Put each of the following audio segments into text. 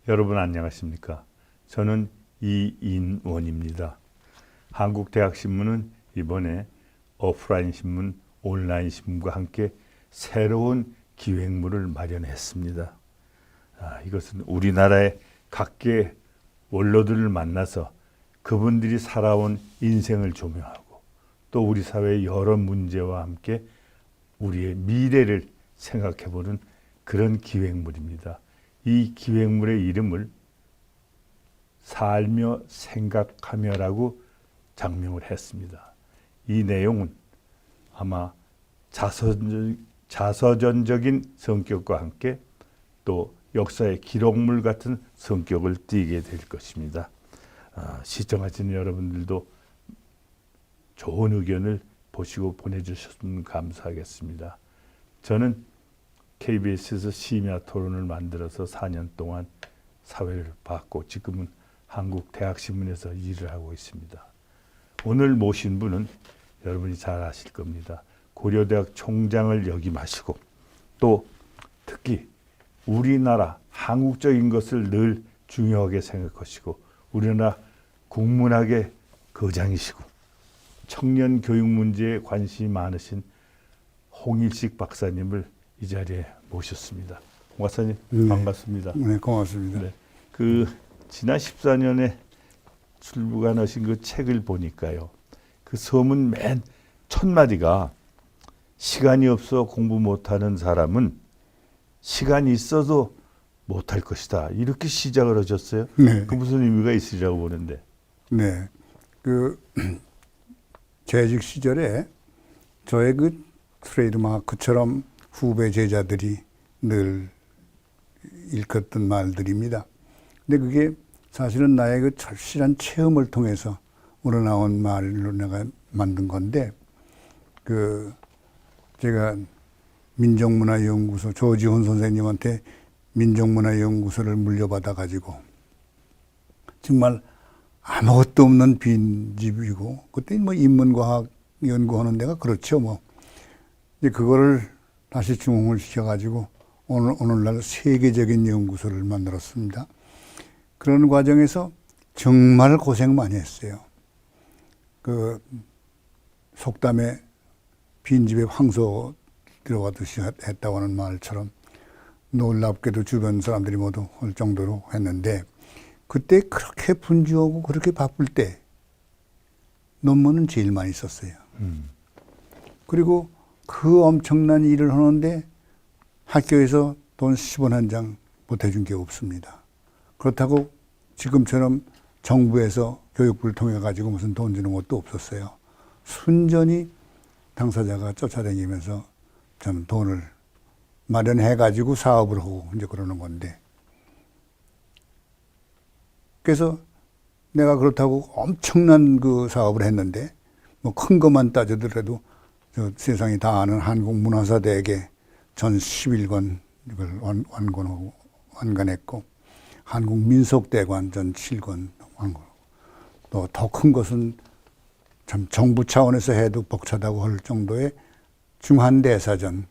여러분 안녕하십니까? 저는 이인원입니다. 한국대학신문은 이번에 오프라인 신문, 온라인 신문과 함께 새로운 기획물을 마련했습니다. 이것은 우리나라의 각계 원로들을 만나서 그분들이 살아온 인생을 조명하고 또 우리 사회의 여러 문제와 함께 우리의 미래를 생각해보는 그런 기획물입니다. 이 기획물의 이름을 살며 생각하며라고 장명을 했습니다. 이 내용은 아마 자서전적인 성격과 함께 또 역사의 기록물 같은 성격을 띠게 될 것입니다. 시청하시는 여러분들도 좋은 의견을 보시고 보내주셨으면 감사하겠습니다. 저는 KBS에서 심야 토론을 만들어서 4년 동안 사회를 봤고 지금은 한국대학신문에서 일을 하고 있습니다. 오늘 모신 분은 여러분이 잘 아실 겁니다. 고려대학 총장을 역임하시고 또 특히 우리나라 한국적인 것을 늘 중요하게 생각하시고 우리나라 국문학의 거장이시고 청년 교육 문제에 관심이 많으신 홍일식 박사님을 이 자리에 모셨습니다. 홍 박사님 반갑습니다. 네, 고맙습니다. 네, 지난 14년에 출간하신 그 책을 보니까요. 그 서문 맨 첫 마디가 시간이 없어 공부 못하는 사람은 시간이 있어도 못할 것이다. 이렇게 시작을 하셨어요. 네. 그 무슨 의미가 있으리라고 보는데. 네. 재직 시절에 저의 트레이드 마크처럼 후배 제자들이 늘 일컫던 말들입니다. 근데 그게 사실은 나의 절실한 체험을 통해서 우러나온 말로 내가 만든 건데, 제가 민족문화연구소 조지훈 선생님한테 민족문화연구소를 물려받아가지고 정말 아무것도 없는 빈집이고 그때 인문과학 연구하는 데가 그렇죠 이제 그거를 다시 중흥을 시켜가지고 오늘날 세계적인 연구소를 만들었습니다. 그런 과정에서 정말 고생 많이 했어요. 속담에 빈집에 황소 들어가듯이 했다고 하는 말처럼 놀랍게도 주변 사람들이 모두 할 정도로 했는데 그때 그렇게 분주하고 그렇게 바쁠 때 논문은 제일 많이 썼어요. 그리고 그 엄청난 일을 하는데 학교에서 돈 10원 한 장 보태준 게 없습니다. 그렇다고 지금처럼 정부에서 교육부를 통해 가지고 무슨 돈 주는 것도 없었어요. 순전히 당사자가 쫓아다니면서 저는 돈을 마련해 가지고 사업을 하고 이제 그러는 건데, 그래서 내가 그렇다고 엄청난 사업을 했는데 큰 것만 따지더라도 세상이 다 아는 한국문화사대에게 전 11권 이걸 완간했고 한국민속대관 전 7권 완간하고 또 더 큰 것은 참 정부 차원에서 해도 벅차다고 할 정도의 중한대사전,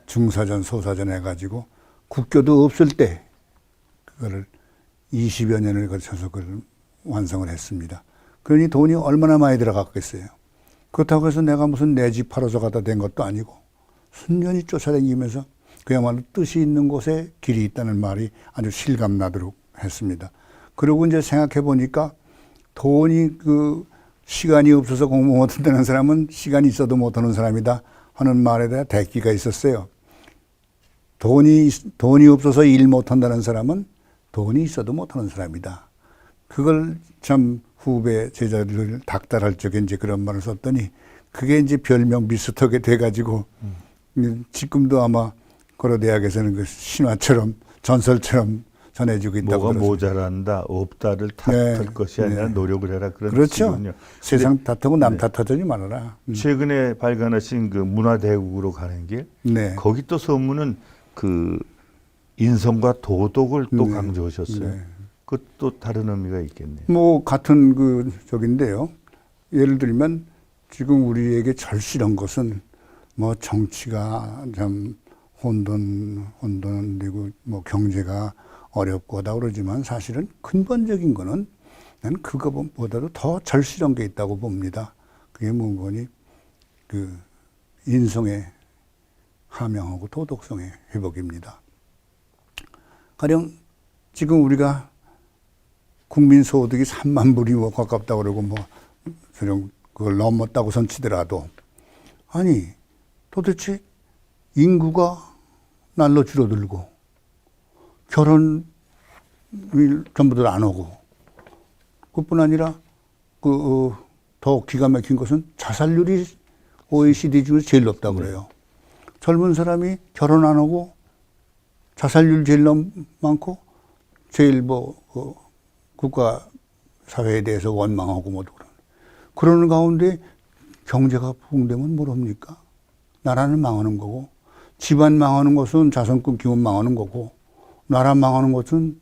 중사전, 소사전 해가지고 국교도 없을 때 그거를 20여 년을 거쳐서 그걸 완성을 했습니다. 그러니 돈이 얼마나 많이 들어갔겠어요. 그렇다고 해서 내가 무슨 내 집 팔아서 갖다 댄 것도 아니고 순전히 쫓아다니면서 그야말로 뜻이 있는 곳에 길이 있다는 말이 아주 실감나도록 했습니다. 그리고 이제 생각해 보니까 돈이 시간이 없어서 공부 못한다는 사람은 시간이 있어도 못하는 사람이다 하는 말에 대한 대끼가 있었어요. 돈이 없어서 일 못한다는 사람은 돈이 있어도 못하는 사람이다. 그걸 참 후배 제자들을 닥달할 적에 이제 그런 말을 썼더니 그게 이제 별명 비슷하게 돼가지고 지금도 아마 고려대학에서는 그 신화처럼 전설처럼 전해지고 있다고. 뭐가 모자란다, 없다를 탓할 것이 아니라 노력을 해라 그런 그렇죠. 뜻이군요. 세상 탓하고 남 탓하지 말아라. 최근에 발간하신 문화대국으로 가는 길, 거기 또 서문은 인성과 도덕을 또 강조하셨어요. 그것도 다른 의미가 있겠네요. 같은 적인데요. 예를 들면 지금 우리에게 절실한 것은 정치가 참 혼돈되고 경제가 어렵고 하다 그러지만 사실은 근본적인 거는 난 그거보다도 더 절실한 게 있다고 봅니다. 그게 뭔거니 그 인성의 함양하고 도덕성의 회복입니다. 가령 지금 우리가 국민 소득이 3만 불이 가깝다고 그러고 뭐 그걸 넘었다고 선치더라도 아니 도대체 인구가 날로 줄어들고 결혼이 전부들 안 오고 그뿐 아니라 더 기가 막힌 것은 자살률이 OECD 중에서 제일 높다고 그래요. 젊은 사람이 결혼 안 하고 자살률 제일 많고 제일 국가 사회에 대해서 원망하고 뭐 그러는 가운데 경제가 부흥되면 뭘 합니까? 나라는 망하는 거고 집안 망하는 것은 자손 끊기면 망하는 거고 나라 망하는 것은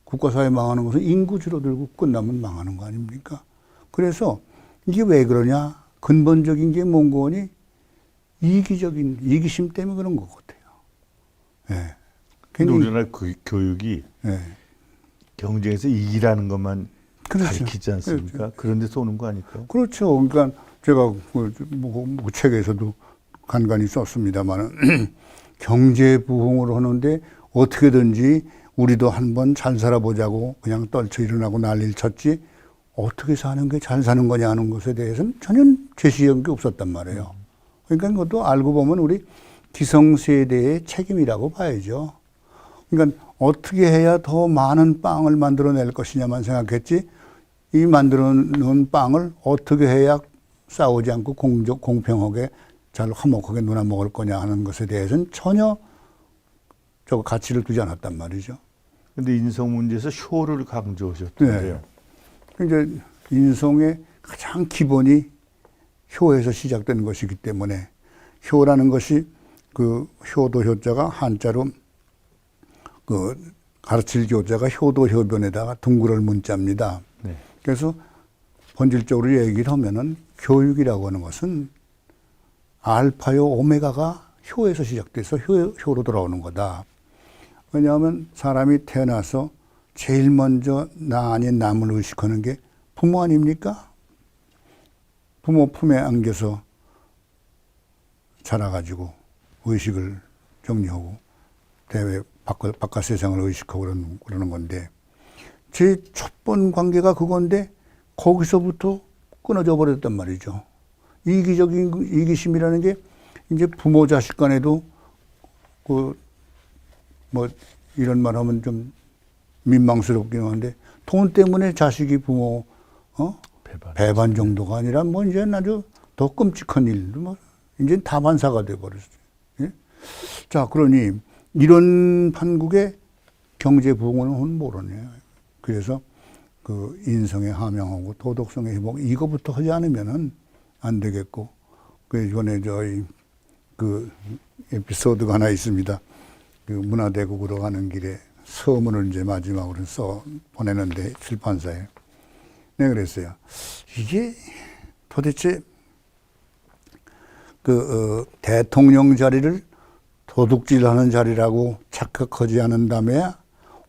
국가사회 망하는 것은 인구 줄어들고 끝나면 망하는 거 아닙니까? 그래서 이게 왜 그러냐? 근본적인 게 뭔고니 이기심 때문에 그런 것 같아요. 예. 근데 우리나라 교육이 예. 경쟁에서 이기라는 것만 그렇죠. 가르치지 않습니까? 그렇죠. 그런 데서 오는 거 아닐까요? 그렇죠. 그러니까 제가 책에서도 간간히 썼습니다만 경제 부흥을 하는데 어떻게든지 우리도 한번 잘 살아보자고 그냥 떨쳐 일어나고 난리를 쳤지 어떻게 사는 게 잘 사는 거냐 하는 것에 대해서는 전혀 제시한 게 없었단 말이에요. 그러니까 그것도 알고 보면 우리 기성세대의 책임이라고 봐야죠. 그러니까 어떻게 해야 더 많은 빵을 만들어낼 것이냐만 생각했지 이 만들어 놓은 빵을 어떻게 해야 싸우지 않고 공평하게 잘 화목하게 누나 먹을 거냐 하는 것에 대해서는 전혀 가치를 두지 않았단 말이죠. 근데 인성 문제에서 효를 강조하셨던데요. 네. 이제 인성의 가장 기본이 효에서 시작되는 것이기 때문에 효라는 것이 그 효도 효자가 한자로 그 가르칠 교자가 효도 효변에다가 둥그럴 문자입니다. 네. 그래서 본질적으로 얘기를 하면은 교육이라고 하는 것은 알파요 오메가가 효에서 시작돼서 효로 돌아오는 거다. 왜냐하면 사람이 태어나서 제일 먼저 나 아닌 남을 의식하는 게 부모 아닙니까? 부모 품에 안겨서 자라가지고 의식을 정리하고 대외 바깥 세상을 의식하고 그러는 건데 제 첫 번 관계가 그건데 거기서부터 끊어져 버렸단 말이죠. 이기심이라는 게 이제 부모 자식 간에도 뭐 이런 말 하면 좀 민망스럽긴 한데 돈 때문에 자식이 부모 배반 정도가 아니라 뭐 이제 아주 더 끔찍한 일, 뭐 이제 다반사가 돼 버렸어요. 예? 자, 그러니 이런 판국에 경제 부흥은 모르네요. 그래서 그 인성의 함양하고 도덕성의 회복 이거부터 하지 않으면은 안 되겠고 그 이번에 저희 그 에피소드가 하나 있습니다. 그 문화대국으로 가는 길에 서문을 이제 마지막으로 써 보내는데 출판사에 내가 그랬어요. 이게 도대체 대통령 자리를 도둑질하는 자리라고 착각하지 않은 다음에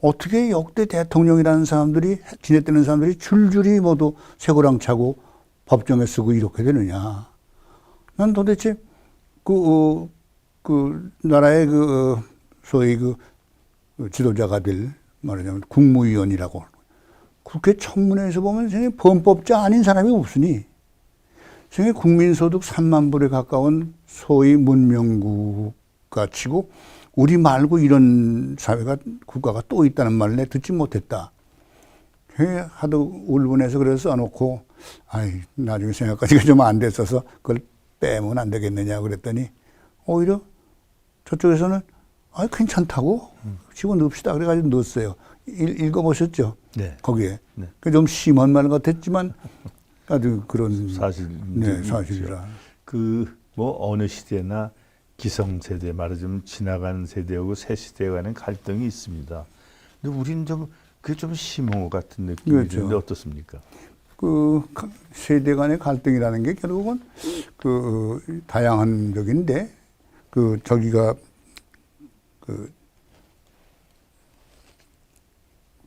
어떻게 역대 대통령이라는 사람들이 지냈다는 사람들이 줄줄이 모두 쇠고랑 차고 법정에 쓰고 이렇게 되느냐. 난 도대체 그 나라의 소위 지도자가 될 말하자면 국무위원이라고 국회 청문회에서 보면 생애 범법자 아닌 사람이 없으니 생애 국민소득 3만 불에 가까운 소위 문명국가 치고 우리 말고 이런 사회가 국가가 또 있다는 말을 내 듣지 못했다. 하도 울분해서 그래서 써놓고 나중에 생각까지가 좀 안 됐어서 그걸 빼면 안 되겠느냐 그랬더니 오히려 저쪽에서는 괜찮다고 집어넣읍시다 그래가지고 넣었어요. 읽어보셨죠? 네. 거기에. 네. 좀 심한 말 같았지만 아주 그런 사실이라. 어느 시대나 기성세대 말하자면 지나가는 세대하고 새 세대 간의 갈등이 있습니다. 근데 우리는 그게 좀 심한 것 같은 느낌이 그렇죠. 드는데 어떻습니까? 세대 간의 갈등이라는 게 결국은 다양한 적인데 저기가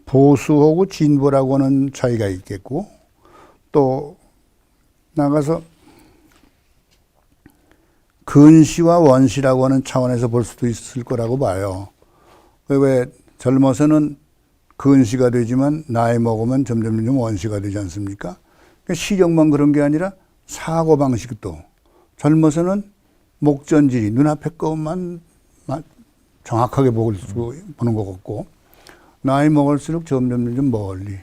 보수하고 진보라고 하는 차이가 있겠고, 또 나가서 근시와 원시라고 하는 차원에서 볼 수도 있을 거라고 봐요. 왜 젊어서는 근시가 되지만 나이 먹으면 점점 원시가 되지 않습니까? 그러니까 시력만 그런 게 아니라 사고방식도 젊어서는 목전질이 눈앞에 것만 정확하게 보는 것 같고, 나이 먹을수록 점점 멀리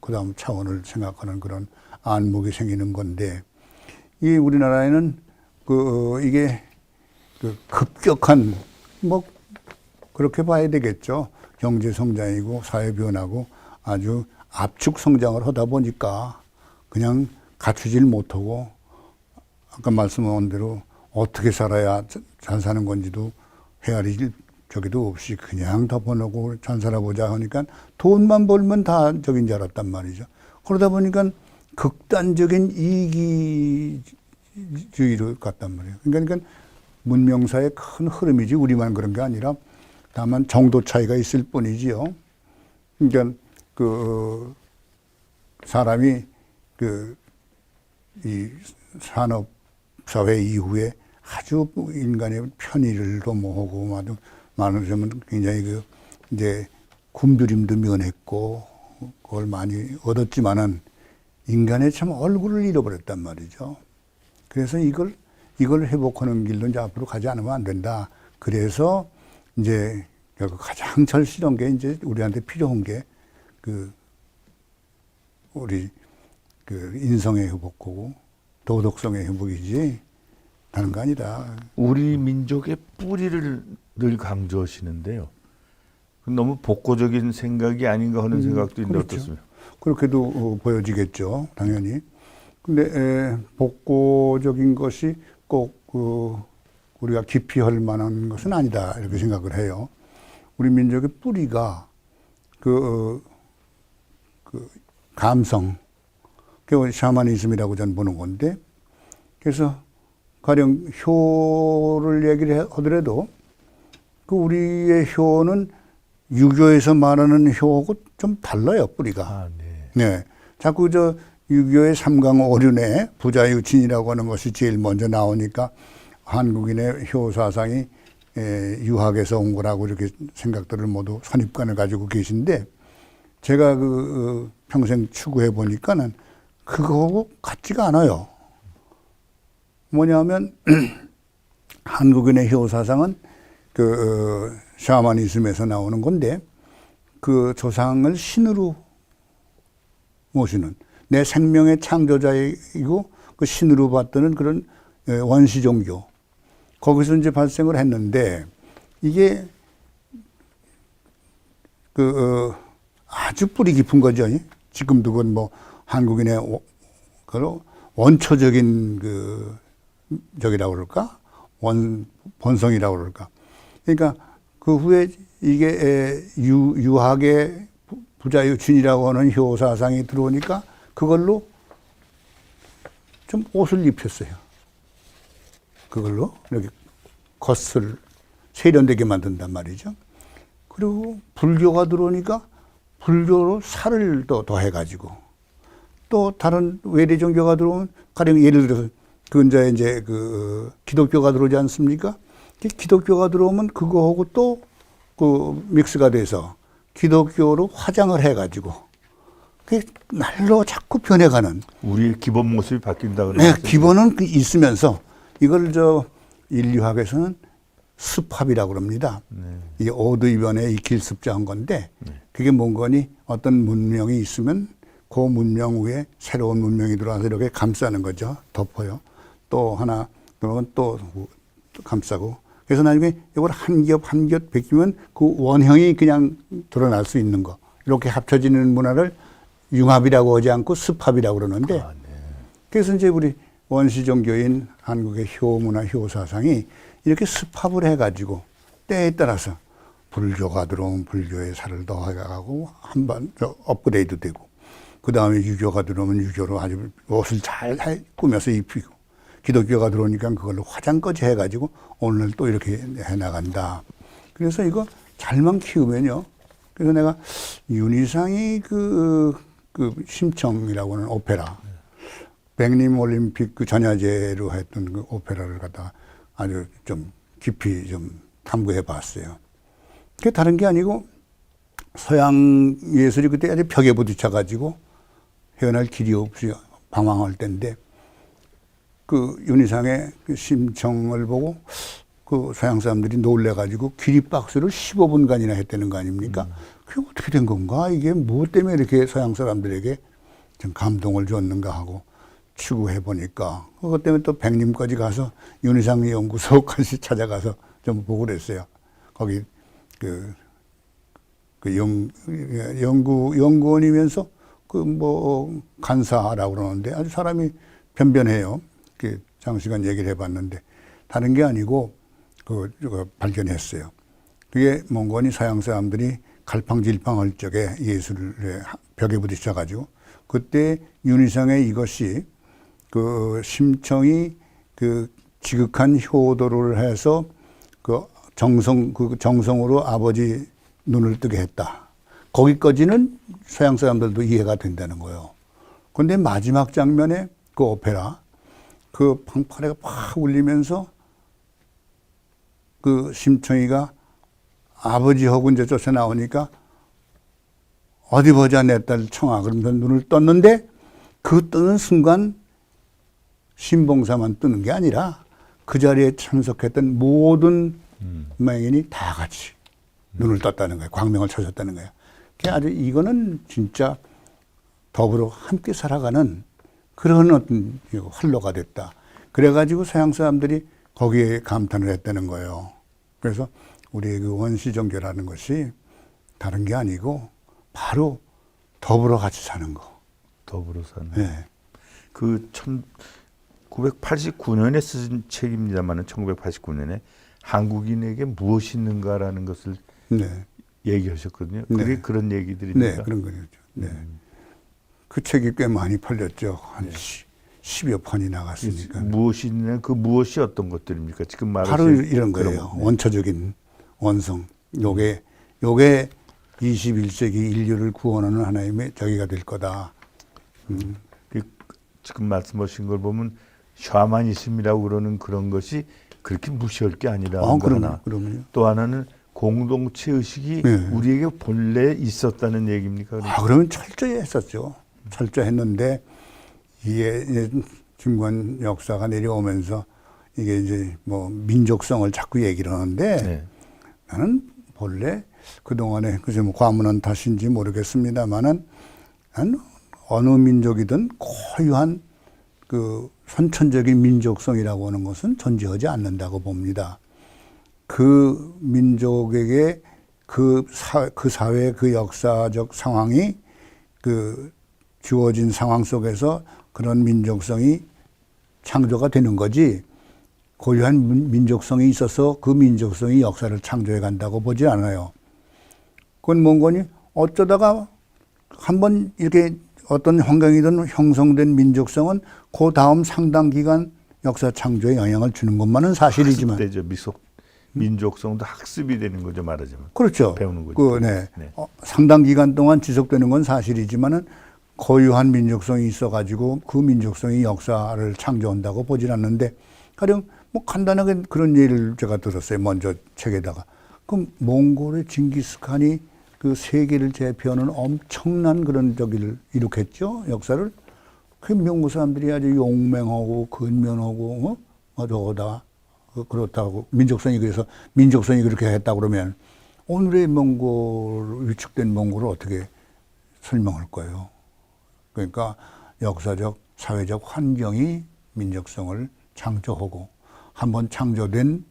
그 다음 차원을 생각하는 그런 안목이 생기는 건데, 이 우리나라에는 이게 급격한, 그렇게 봐야 되겠죠. 경제 성장이고 사회 변화고 아주 압축 성장을 하다 보니까 그냥 갖추질 못하고, 아까 말씀한 대로 어떻게 살아야 잘 사는 건지도 헤아릴 저기도 없이 그냥 덮어놓고 잘 살아보자 하니까 돈만 벌면 다 적인 줄 알았단 말이죠. 그러다 보니까 극단적인 이기주의로 갔단 말이에요. 그러니까 문명사의 큰 흐름이지 우리만 그런 게 아니라 다만 정도 차이가 있을 뿐이지요. 그러니까 사람이 이 산업 사회 이후에 아주 인간의 편의를 도모하고 말하자면 굉장히 이제 굶주림도 면했고 그걸 많이 얻었지만은 인간의 참 얼굴을 잃어버렸단 말이죠. 그래서 이걸 회복하는 길로 이제 앞으로 가지 않으면 안 된다. 그래서 이제 가장 절실한 게 이제 우리한테 필요한 게 우리 인성의 회복하고 도덕성의 회복이지 다른 거 아니다. 우리 민족의 뿌리를 늘 강조하시는데요. 너무 복고적인 생각이 아닌가 하는 생각도 있는데 그렇죠. 어떻습니까? 그렇게도 보여지겠죠, 당연히. 근데 복고적인 것이 꼭 우리가 깊이 할 만한 것은 아니다 이렇게 생각을 해요. 우리 민족의 뿌리가 감성, 그 샤머니즘이라고 저는 보는 건데, 그래서 가령 효를 얘기를 하더라도 우리의 효는 유교에서 말하는 효하고 좀 달라요, 뿌리가. 아, 네. 네. 자꾸 유교의 삼강오륜에 부자유친이라고 하는 것이 제일 먼저 나오니까 한국인의 효 사상이 유학에서 온 거라고 이렇게 생각들을 모두 선입관을 가지고 계신데, 제가 평생 추구해 보니까는 그거하고 같지가 않아요. 뭐냐면 한국인의 효 사상은 샤머니즘에서 나오는 건데, 조상을 신으로 모시는, 내 생명의 창조자이고 그 신으로 받드는 그런 원시 종교, 거기서 이제 발생을 했는데, 이게 아주 뿌리 깊은 거죠. 지금도 그건 한국인의 원초적인 저기라고 그럴까? 본성이라고 그럴까? 그러니까 그 후에 이게 유학의 부자유친이라고 하는 효사상이 들어오니까 그걸로 좀 옷을 입혔어요. 그걸로 이렇게 겉을 세련되게 만든단 말이죠. 그리고 불교가 들어오니까 불교로 살을 더 더해가지고, 또 다른 외래 종교가 들어오면, 가령 예를 들어서 근자에 이제 기독교가 들어오지 않습니까? 기독교가 들어오면 그거하고 또 믹스가 돼서 기독교로 화장을 해가지고 그게 날로 자꾸 변해가는. 우리의 기본 모습이 바뀐다 네, 그러죠. 기본은 있으면서 이걸 인류학에서는 습합이라고 그럽니다. 네. 이게 오드이변에 익힐 습자한 건데, 그게 뭔 거니? 어떤 문명이 있으면 그 문명 위에 새로운 문명이 들어와서 이렇게 감싸는 거죠. 덮어요. 또 하나 그러면 또 감싸고. 그래서 나중에 이걸 한 겹 한 겹 베끼면 그 원형이 그냥 드러날 수 있는 거. 이렇게 합쳐지는 문화를 융합이라고 하지 않고 습합이라고 그러는데, 아, 네. 그래서 이제 우리 원시 종교인 한국의 효문화, 효사상이 이렇게 습합을 해가지고 때에 따라서 불교가 들어오면 불교의 살을 더해가고 한번 업그레이드 되고, 그 다음에 유교가 들어오면 유교로 아주 옷을 잘 꾸며서 입히고, 기독교가 들어오니까 그걸로 화장까지 해가지고 오늘 또 이렇게 해나간다. 그래서 이거 잘만 키우면요, 그래서 내가 윤희상이 그 심청이라고 하는 오페라, 백림 올림픽 그 전야제로 했던 그 오페라를 갖다가 아주 좀 깊이 좀 탐구해 봤어요. 그게 다른 게 아니고 서양 예술이 그때 아주 벽에 부딪혀가지고 헤어날 길이 없이 방황할 때인데 그 윤희상의 그 심청을 보고 그 서양 사람들이 놀래가지고 기립박수를 15분간이나 했다는 거 아닙니까? 그게 어떻게 된 건가? 이게 뭐 때문에 이렇게 서양 사람들에게 좀 감동을 줬는가 하고 추구해 보니까 그것 때문에 또 백림까지 가서 윤희상 연구소까지 찾아가서 좀 보고 그랬어요. 거기 연구원이면서 그 뭐 간사라고 그러는데 아주 사람이 변변해요. 그 장시간 얘기를 해봤는데 다른 게 아니고 그거 발견했어요. 그게 몽고니 서양 사람들이 갈팡질팡할 적에 예술의 벽에 부딪혀가지고 그때 윤희상의 이것이 그 심청이 그 지극한 효도를 해서 그 정성으로 아버지 눈을 뜨게 했다. 거기까지는 서양 사람들도 이해가 된다는 거예요. 그런데 마지막 장면에 그 오페라, 그 방파레가 팍 울리면서 그 심청이가 아버지하고 이제 쫓아 나오니까 어디 보자 내 딸 청아 그러면서 눈을 떴는데 그 뜨는 순간 신봉사만 뜨는 게 아니라 그 자리에 참석했던 모든 맹인이 다 같이 눈을 떴다는 거예요. 광명을 찾았다는 거예요. 아주 이거는 진짜 더불어 함께 살아가는 그런 어떤 활로가 됐다. 그래가지고 서양 사람들이 거기에 감탄을 했다는 거예요. 그래서 우리의 그 원시종교라는 것이 다른 게 아니고 바로 더불어 같이 사는 거. 더불어 사는. 네. 그 1989년에 쓴 책입니다만은 1989년에 한국인에게 무엇이 있는가라는 것을 네. 얘기하셨거든요. 그게 네. 그런 얘기들입니까? 네, 그런 거죠. 네. 그 책이 꽤 많이 팔렸죠. 한 10여 편이 나갔으니까. 무엇이 있냐, 그 무엇이 어떤 것들입니까? 지금 말하신 바로 이런 거예요. 네. 원초적인 원성. 요게 21세기 인류를 구원하는 하나님의 저기가 될 거다. 지금 말씀하신 걸 보면 샤머니즘이라고 그러는 그런 것이 그렇게 무시할 게 아니라는 거 하나. 그럼요. 또 하나는 공동체 의식이 네. 우리에게 본래 있었다는 얘기입니까? 그러면 철저히 했었죠. 철저했는데 이게 이제 중간 역사가 내려오면서 이게 이제 뭐 민족성을 자꾸 얘기를 하는데 네. 나는 본래 그동안에 그저 뭐 과문한 탓인지 모르겠습니다만은 난 어느 민족이든 고유한 그 선천적인 민족성이라고 하는 것은 존재하지 않는다고 봅니다. 그 민족에게 그 사회 그 역사적 상황이 그 주어진 상황 속에서 그런 민족성이 창조가 되는 거지 고유한 민족성이 있어서 그 민족성이 역사를 창조해 간다고 보지 않아요. 그건 뭔거니 어쩌다가 한번 이렇게 어떤 환경이든 형성된 민족성은 그 다음 상당 기간 역사 창조에 영향을 주는 것만은 사실이지만. 학습되죠. 민족성도 학습이 되는 거죠, 말하자면. 그렇죠. 배우는 거죠. 네. 네. 상당 기간 동안 지속되는 건 사실이지만은 고유한 민족성이 있어가지고 그 민족성이 역사를 창조한다고 보질 않는데 가령 뭐 간단하게 그런 예를 제가 들었어요. 먼저 책에다가. 그럼 몽골의 징기스칸이 그 세계를 제패하는 엄청난 그런 저기를 일으켰죠. 역사를. 그 명고 사람들이 아주 용맹하고 근면하고 저거다. 그렇다고 민족성이 그래서 민족성이 그렇게 했다 그러면 오늘의 몽골 위축된 몽골을 어떻게 설명할 거예요? 그러니까 역사적 사회적 환경이 민족성을 창조하고 한번 창조된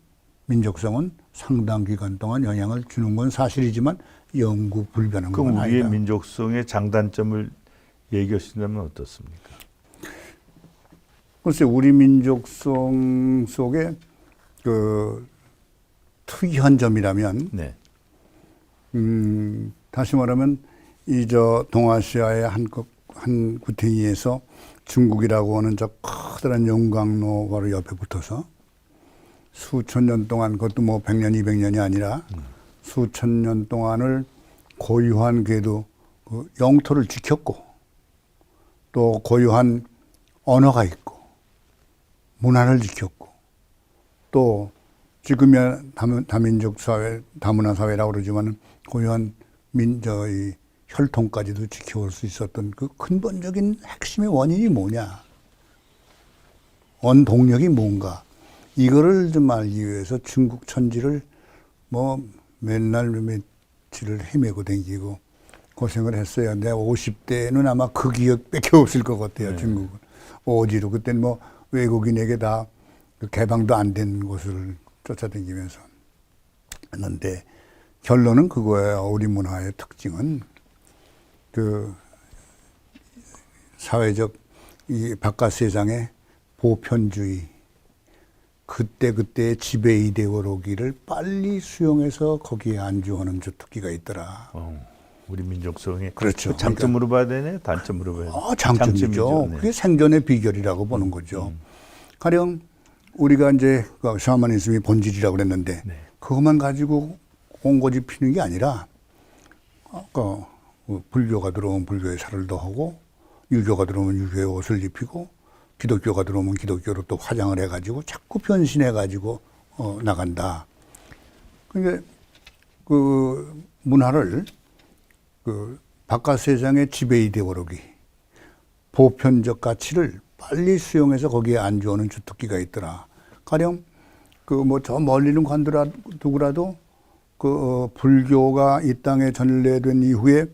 민족성은 상당 기간 동안 영향을 주는 건 사실이지만 영구 불변한 건 그럼 아니다. 우리의 민족성의 장단점을 얘기하신다면 어떻습니까? 글쎄 우리 민족성 속에 그 특이한 점이라면 네. 다시 말하면 이 저 동아시아의 한 구탱이에서 중국이라고 하는 저 커다란 용광로 바로 옆에 붙어서 수천 년 동안 그것도 뭐 100년, 200년이 아니라 수천 년 동안을 고유한 그래도 그 영토를 지켰고 또 고유한 언어가 있고 문화를 지켰고 또 지금의 다민족 사회, 다문화 사회라고 그러지만 고유한 민족의 혈통까지도 지켜올 수 있었던 그 근본적인 핵심의 원인이 뭐냐? 원동력이 뭔가? 이거를 좀 알기 위해서 중국 천지를 뭐 맨날 며칠을 헤매고 다니고 고생을 했어요. 내가 50대는 아마 그 기억밖에 없을 것 같아요. 네. 중국은. 오지로. 그때는 뭐 외국인에게 다 개방도 안 된 곳을 쫓아다니면서 했는데 결론은 그거예요. 우리 문화의 특징은 그 사회적 이 바깥 세상의 보편주의 그때그때의 지배 이데올로기를 빨리 수용해서 거기에 안주하는 주특기가 있더라. 우리 민족성의 그렇죠. 그 장점으로 봐야 되네, 단점으로 봐야 되네. 장점이죠. 네. 그게 생존의 비결이라고 보는 거죠. 가령 우리가 이제 그 샤머니즘이 본질이라고 그랬는데 네. 그것만 가지고 온고지 피는 게 아니라 아까 불교가 들어오면 불교의 살을 더하고 유교가 들어오면 유교의 옷을 입히고 기독교가 들어오면 기독교로 또 화장을 해가지고 자꾸 변신해가지고 나간다. 그러니까 그 문화를 그 바깥 세상의 지배 이데올로기, 보편적 가치를 빨리 수용해서 거기에 안주하는 주특기가 있더라. 가령 그 뭐 저 멀리는 관두더라도 그 불교가 이 땅에 전래된 이후에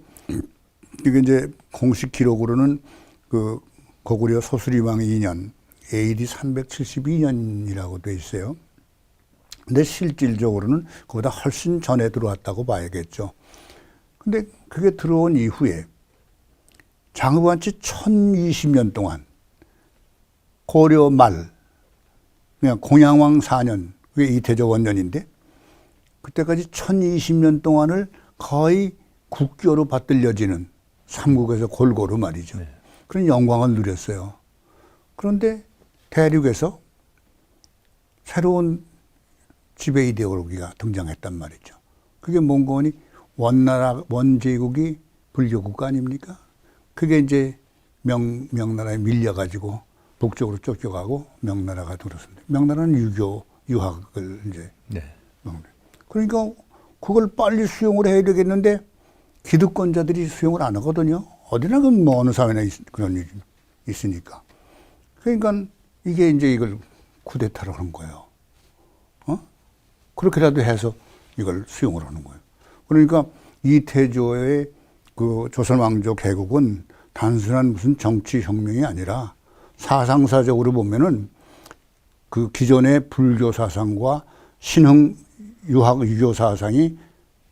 이게 이제 공식 기록으로는 그 고구려 소수리왕 2년 AD 372년이라고 돼 있어요. 근데 실질적으로는 그보다 훨씬 전에 들어왔다고 봐야겠죠. 근데 그게 들어온 이후에 장후반치 1020년 동안 고려 말 그냥 공양왕 4년 그게 이태조 원년인데 그때까지 1020년 동안을 거의 국교로 받들려지는 삼국에서 골고루 말이죠. 네. 그런 영광을 누렸어요. 그런데 대륙에서 새로운 지배 이데올로기가 등장했단 말이죠. 그게 뭔가 하니 원나라, 원제국이 불교국가 아닙니까? 그게 이제 명나라에 밀려가지고 북쪽으로 쫓겨가고 명나라가 들어섰는데 명나라는 유교, 유학을 이제. 네. 그러니까 그걸 빨리 수용을 해야 되겠는데 기득권자들이 수용을 안 하거든요. 어디나 뭐 어느 사회나 그런 일이 있으니까. 그러니까 이게 이제 이걸 쿠데타를 하는 거예요. 그렇게라도 해서 이걸 수용을 하는 거예요. 그러니까 이태조의 그 조선왕조 개국은 단순한 무슨 정치 혁명이 아니라 사상사적으로 보면은 그 기존의 불교 사상과 신흥 유학 유교 사상이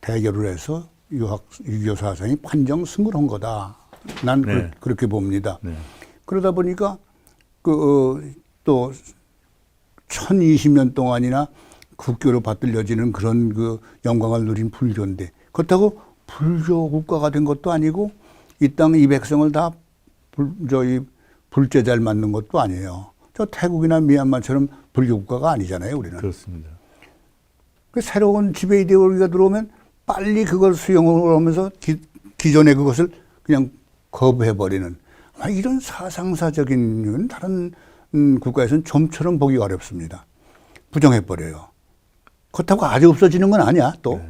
대결을 해서 유교 사상이 판정 승을 거다. 난 네. 그렇게 봅니다. 네. 그러다 보니까 또 1020년 동안이나 국교로 받들려지는 그런 그 영광을 누린 불교인데 그렇다고 불교 국가가 된 것도 아니고 이 땅 이 백성을 다 불제자를 만든 것도 아니에요. 저 태국이나 미얀마처럼 불교 국가가 아니잖아요, 우리는. 그렇습니다. 그 새로운 지배 이데올로기가 들어오면 빨리 그걸 수용을 하면서 기존의 그것을 그냥 거부해버리는 이런 사상사적인 다른 국가에서는 좀처럼 보기 어렵습니다. 부정해버려요. 그렇다고 아주 없어지는 건 아니야, 또. 네.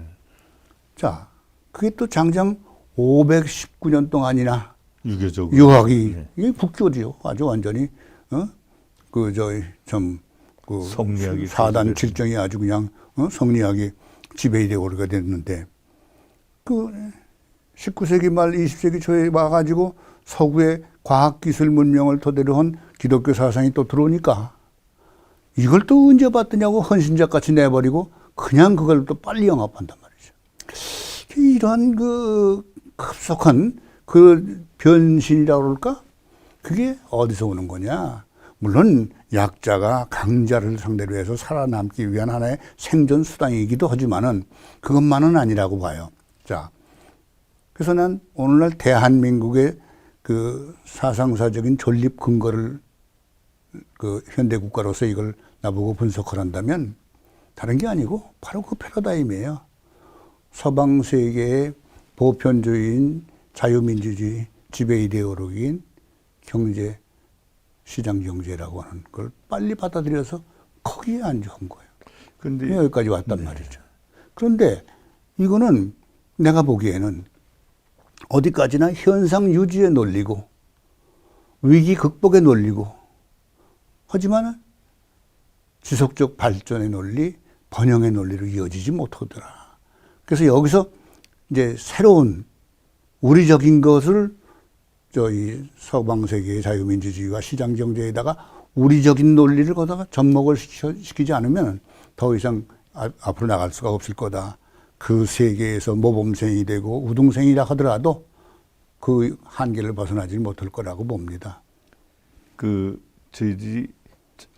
자, 그게 또 장장 519년 동안이나 유교적으로. 유학이, 네. 이게 북교지요. 아주 완전히, 성리학이 사단 칠정이 아주 그냥, 성리학이 지배이데올로기가 됐는데, 그 19세기 말 20세기 초에 와가지고 서구의 과학기술 문명을 토대로 한 기독교 사상이 또 들어오니까 이걸 또 언제 봤더냐고 헌신작 같이 내버리고 그냥 그걸 또 빨리 영합한단 말이죠. 이런 그 급속한 그 변신이라고 그럴까? 그게 어디서 오는 거냐? 물론 약자가 강자를 상대로 해서 살아남기 위한 하나의 생존 수단이기도 하지만은 그것만은 아니라고 봐요. 자, 그래서 난 오늘날 대한민국의 그 사상사적인 존립 근거를 그 현대 국가로서 이걸 나보고 분석을 한다면 다른 게 아니고 바로 그 패러다임이에요. 서방 세계의 보편주의인 자유민주주의 지배 이데올로기인 경제 시장 경제라고 하는 걸 빨리 받아들여서 거기에 안주한 거예요. 근데 여기까지 왔단 말이죠. 그런데 이거는 내가 보기에는 어디까지나 현상 유지의 논리고 위기 극복의 논리고 하지만 지속적 발전의 논리, 번영의 논리로 이어지지 못하더라. 그래서 여기서 이제 새로운 우리적인 것을 저희 서방 세계의 자유민주주의와 시장 경제에다가 우리적인 논리를 거다가 접목을 시키지 않으면 더 이상 앞으로 나갈 수가 없을 거다. 그 세계에서 모범생이 되고 우등생이라 하더라도 그 한계를 벗어나지 못할 거라고 봅니다. 저희들이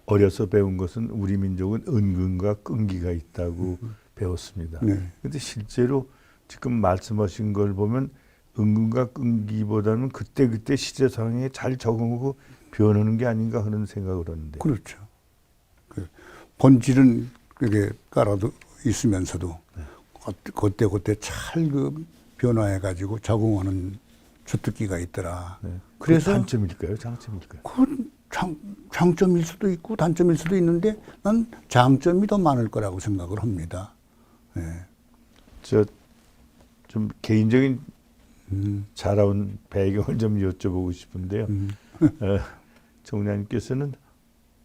어려서 배운 것은 우리 민족은 은근과 끈기가 있다고 배웠습니다. 네. 근데 실제로 지금 말씀하신 걸 보면 은근과 끈기보다는 그때그때 시대 상황에 잘 적응하고 변하는 게 아닌가 하는 생각을 하는데. 그렇죠. 본질은 그게 깔아도 있으면서도 그때 잘 변화해가지고 적응하는 주특기가 있더라. 네. 그래서 단점일까요? 장점일까요? 그건 장점일 수도 있고 단점일 수도 있는데 난 장점이 더 많을 거라고 생각을 합니다. 네. 좀 개인적인 자라온 배경을 좀 여쭤보고 싶은데요. 총장님께서는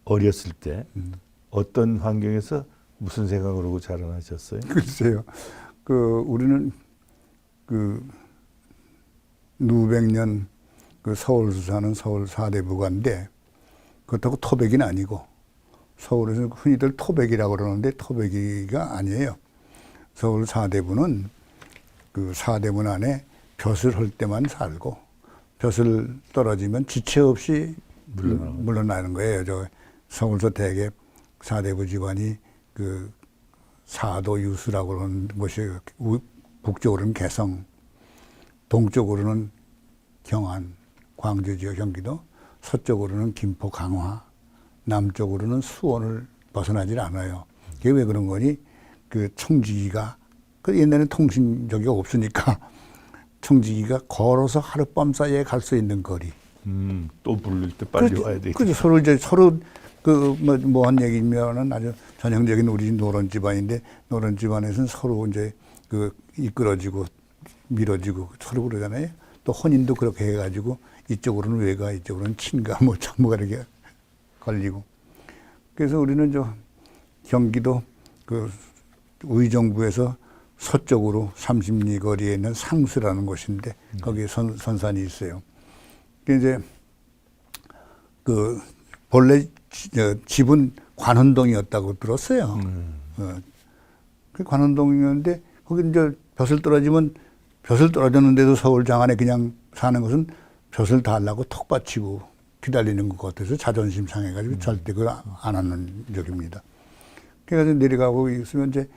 어렸을 때 어떤 환경에서 무슨 생각을 하고 자라나셨어요? 글쎄요. 우리는 누백년 서울서 사는 서울 사대부가인데 그렇다고 토백이는 아니고 서울에서 흔히들 토백이라고 그러는데 토백이가 아니에요. 서울 사대부는 사대문 안에 벼슬 할 때만 살고 벼슬 떨어지면 지체 없이 물러나는 거예요. 서울서 대개 사대부 집안이 사도 유수라고 하는 곳이 북쪽으로는 개성, 동쪽으로는 경안, 광주 지역 경기도, 서쪽으로는 김포, 강화, 남쪽으로는 수원을 벗어나질 않아요. 그게 왜 그런 거니? 청지기가 옛날에는 통신적이 없으니까 청지기가 걸어서 하룻밤 사이에 갈 수 있는 거리. 또 부를 때 빨리 와야 되겠죠. 그렇죠. 서로 한 얘기면은 아주 전형적인 우리 노론 집안인데 노론 집안에서는 서로 이제 이끌어지고 밀어지고 서로 그러잖아요. 또 혼인도 그렇게 해가지고 이쪽으로는 외가, 이쪽으로는 친가, 전부가 이렇게 걸리고. 그래서 우리는 경기도 의정부에서 서쪽으로 30리 거리에 있는 상수라는 곳인데 거기에 선산이 있어요. 이제 본래 집은 관원동이었다고 들었어요. 그 관원동이었는데 거기 이제 벼슬 떨어졌는데도 서울 장안에 그냥 사는 것은 벼슬 달라고 턱 받치고 기다리는 것 같아서 자존심 상해가지고 절대 그걸 안 하는 적입니다. 그래가지고 내려가고 있으면 이제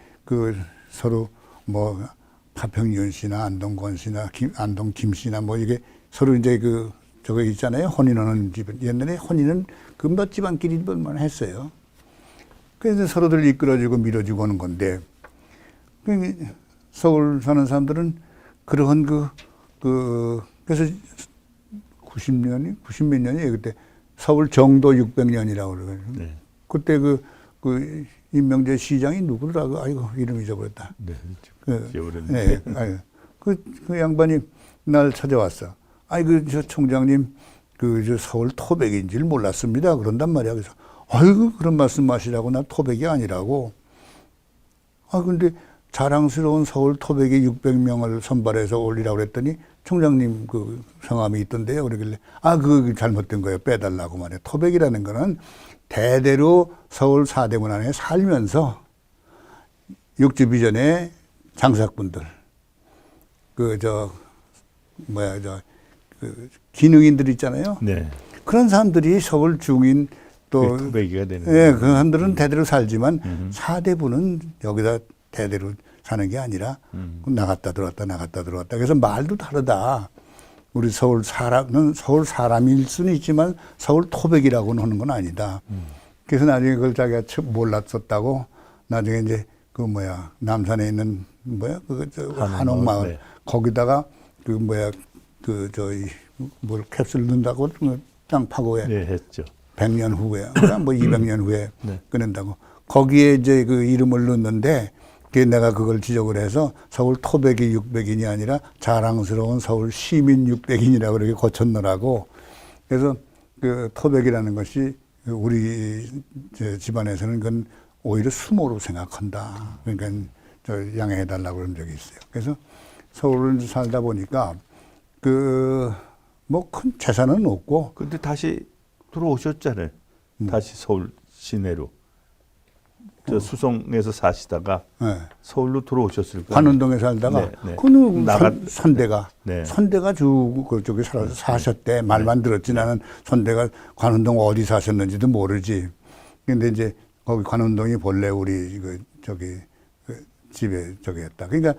서로 파평윤 씨나 안동권 씨나 안동 김 씨나 이게 서로 이제 저거 있잖아요. 혼인하는 집은 옛날에 혼인은 몇 집안끼리만 했어요. 그래서 서로들 이끌어주고 밀어주고 하는 건데 서울 사는 사람들은 그러한 그래서 90몇 년이에요. 그때 서울 정도 600년이라고 그러거든요. 네. 그때 임명재 시장이 누구더라고? 아이고, 이름 잊어버렸다. 네, 네, 그 양반이 날 찾아왔어. 저 총장님, 저 서울 토백인 줄 몰랐습니다. 그런단 말이야. 그래서, 아이고, 그런 말씀 하시라고. 나 토백이 아니라고. 근데 자랑스러운 서울 토백이 600명을 선발해서 올리라고 그랬더니 총장님 성함이 있던데요. 그러길래, 그거 잘못된 거예요. 빼달라고 말이야. 토백이라는 거는 대대로 서울 사대문 안에 살면서 육지비전의 장사꾼들, 기능인들 있잖아요. 네. 그런 사람들이 서울 중인 또 토백이가 되는. 예, 그 사람들은 대대로 살지만 사대부는 여기다 대대로 사는 게 아니라 나갔다 들어왔다 나갔다 들어왔다. 그래서 말도 다르다. 우리 서울 사람일 수는 있지만 서울 토백이라고는 하는 건 아니다. 그래서 나중에 그걸 자기가 몰랐었다고 나중에 이제 그 뭐야 남산에 있는 뭐야 그저 한옥마을, 한옥마을 네. 거기다가 그 뭐야 그 저희 뭘 캡슐 넣는다고 땅 파고 네, 했죠. 100년 후에 뭐 200년 후에 네. 끊는다고 거기에 이제 그 이름을 넣는데 그게 내가 그걸 지적을 해서 서울 토백이 600인이 아니라 자랑스러운 서울 시민 600인이라고 그렇게 고쳤노라고. 그래서 그 토백이라는 것이 우리 집안에서는 그건 오히려 수모로 생각한다. 그러니까 저 양해해달라고 그런 적이 있어요. 그래서 서울을 살다 보니까 그 뭐 큰 재산은 없고 근데 다시 들어오셨잖아요. 다시 서울 시내로. 저 수성에서 사시다가 네. 서울로 들어오셨을 거예요. 관운동에 살다가 네, 네. 그는 나갔- 선대가 네. 선대가 주 그쪽에 사셨대. 말만 들었지 나는 선대가 관운동 어디 사셨는지도 모르지. 근데 이제 거기 관운동이 본래 우리 그 저기 그 집에 저기 했다. 그러니까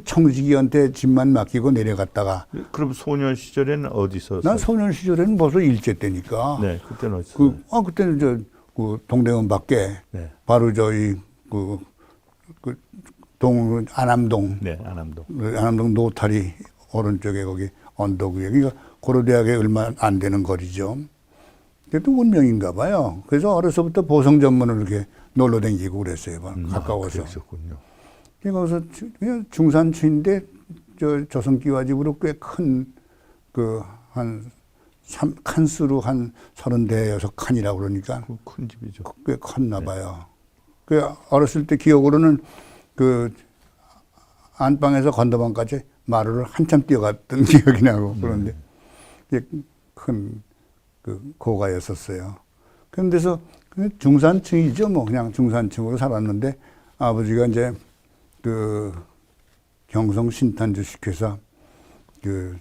청지기한테 집만 맡기고 내려갔다가 그럼 소년 시절에는 어디서? 난 소년 시절에는 벌써 일제 때니까. 네, 그때는 어디서? 그때는 그 동대문 밖에 네, 바로 저희 동 안암동 네, 안암동. 안암동 노타리 오른쪽에 거기 언덕 위에 그러니까 고려대학에 얼마 안 되는 거리죠. 그래도 운명인가 봐요. 그래서 어려서부터 보성 전문을 이렇게 놀러 다니고 그랬어요. 가까워서. 그러셨군요. 거기서 그냥 중산층인데 저 조선기와집으로 꽤 큰 그 한 칸수로 한 36칸이라고 그러니까 그 큰 집이죠. 꽤 컸나 봐요. 그 어렸을 때 기억으로는 그 안방에서 건너방까지 마루를 한참 뛰어갔던 기억이 나고 그런데 큰 그 고가였었어요. 그런데서 중산층이죠, 뭐 그냥 중산층으로 살았는데 아버지가 이제 그 경성 신탄 주식회사 그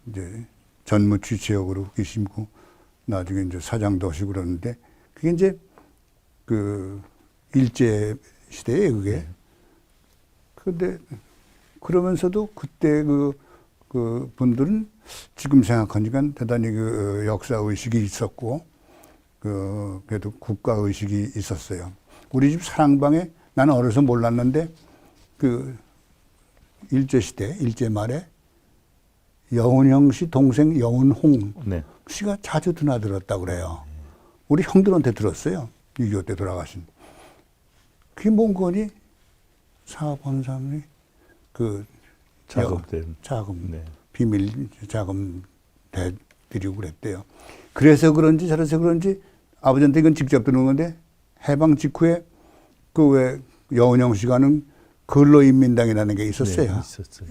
이제 전무취 지역으로 계시고 나중에 이제 사장도 하시고 그러는데 그게 이제 그 일제 시대에 그게. 근데 그러면서도 그때 그 분들은 지금 생각하니까 대단히 그 역사 의식이 있었고 그래도 국가 의식이 있었어요. 우리 집 사랑방에 나는 어려서 몰랐는데 그 일제 시대 일제 말에 여운형 씨 동생 여운홍 네. 씨가 자주 드나들었다고 그래요. 우리 형들한테 들었어요. 6.25 때 돌아가신. 그게 뭔 거니? 사업하는 사람이 그 작업된. 자금, 네. 비밀 자금 대드리고 그랬대요. 그래서 그런지 저래서 그런지 아버지한테 이건 직접 들은 건데 해방 직후에 그 왜 여운형 씨가는 근로인민당이라는 게 있었어요. 네, 있었어요.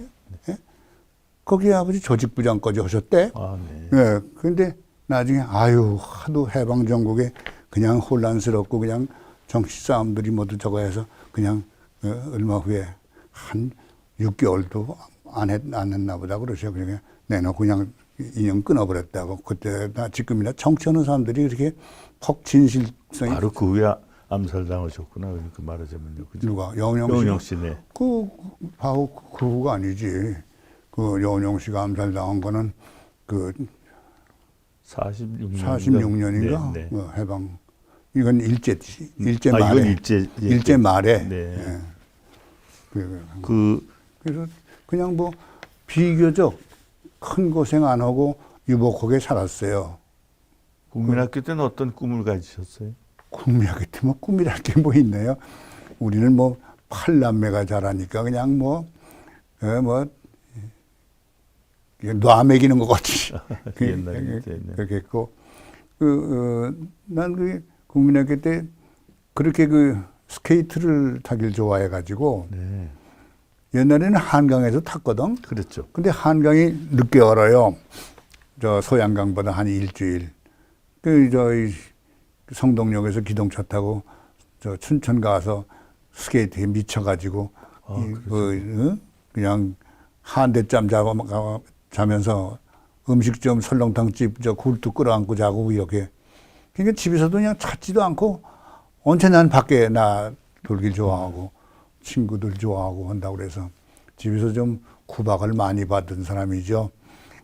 거기에 아버지 조직부장까지 하셨대. 아, 네. 예. 근데 나중에 아유 하도 해방 전국에 그냥 혼란스럽고 그냥 정치 싸움들이 모두 저거 해서 그냥 얼마 후에 한 6개월도 안 했나 보다 그러셔. 그냥 내놓고 그냥 인연 끊어버렸다고. 그때나 지금이나 정치하는 사람들이 이렇게 퍽 진실성이 바로 그 후에 암살당하셨구나. 그러니까 말하자면요. 그죠? 누가 여운형 여운형 씨가? 씨네. 바로 그 후가 아니지. 그 여운형 씨가 암살당한 거는 그 46년인가 네, 네. 해방. 이건 일제 아, 말에 이건 일제 말에. 네. 예. 그 그래서 그냥 뭐 비교적 큰 고생 안 하고 유복하게 살았어요. 국민학교 때는 어떤 꿈을 가지셨어요? 국민학교 때 뭐 꿈이랄 게 뭐 있네요. 우리는 뭐 8남매가 자라니까 그냥 뭐 놔 먹이는 것 같이 옛날에 네. 그렇게 했고 난 그 국민학교 때 그렇게 그 스케이트를 타길 좋아해 가지고 네. 옛날에는 한강에서 탔거든. 그렇죠. 근데 한강이 늦게 얼어요. 저 소양강보다 한 일주일. 저희 성동역에서 기동차 타고 저 춘천 가서 스케이트에 미쳐가지고 그냥 한대짬 자면서 음식점 설렁탕집 저 굴뚝 끌어안고 자고 이렇게. 그러니까 집에서도 그냥 찾지도 않고 언제 난 밖에 나 돌길 좋아하고 친구들 좋아하고 한다고 그래서 집에서 좀 구박을 많이 받은 사람이죠.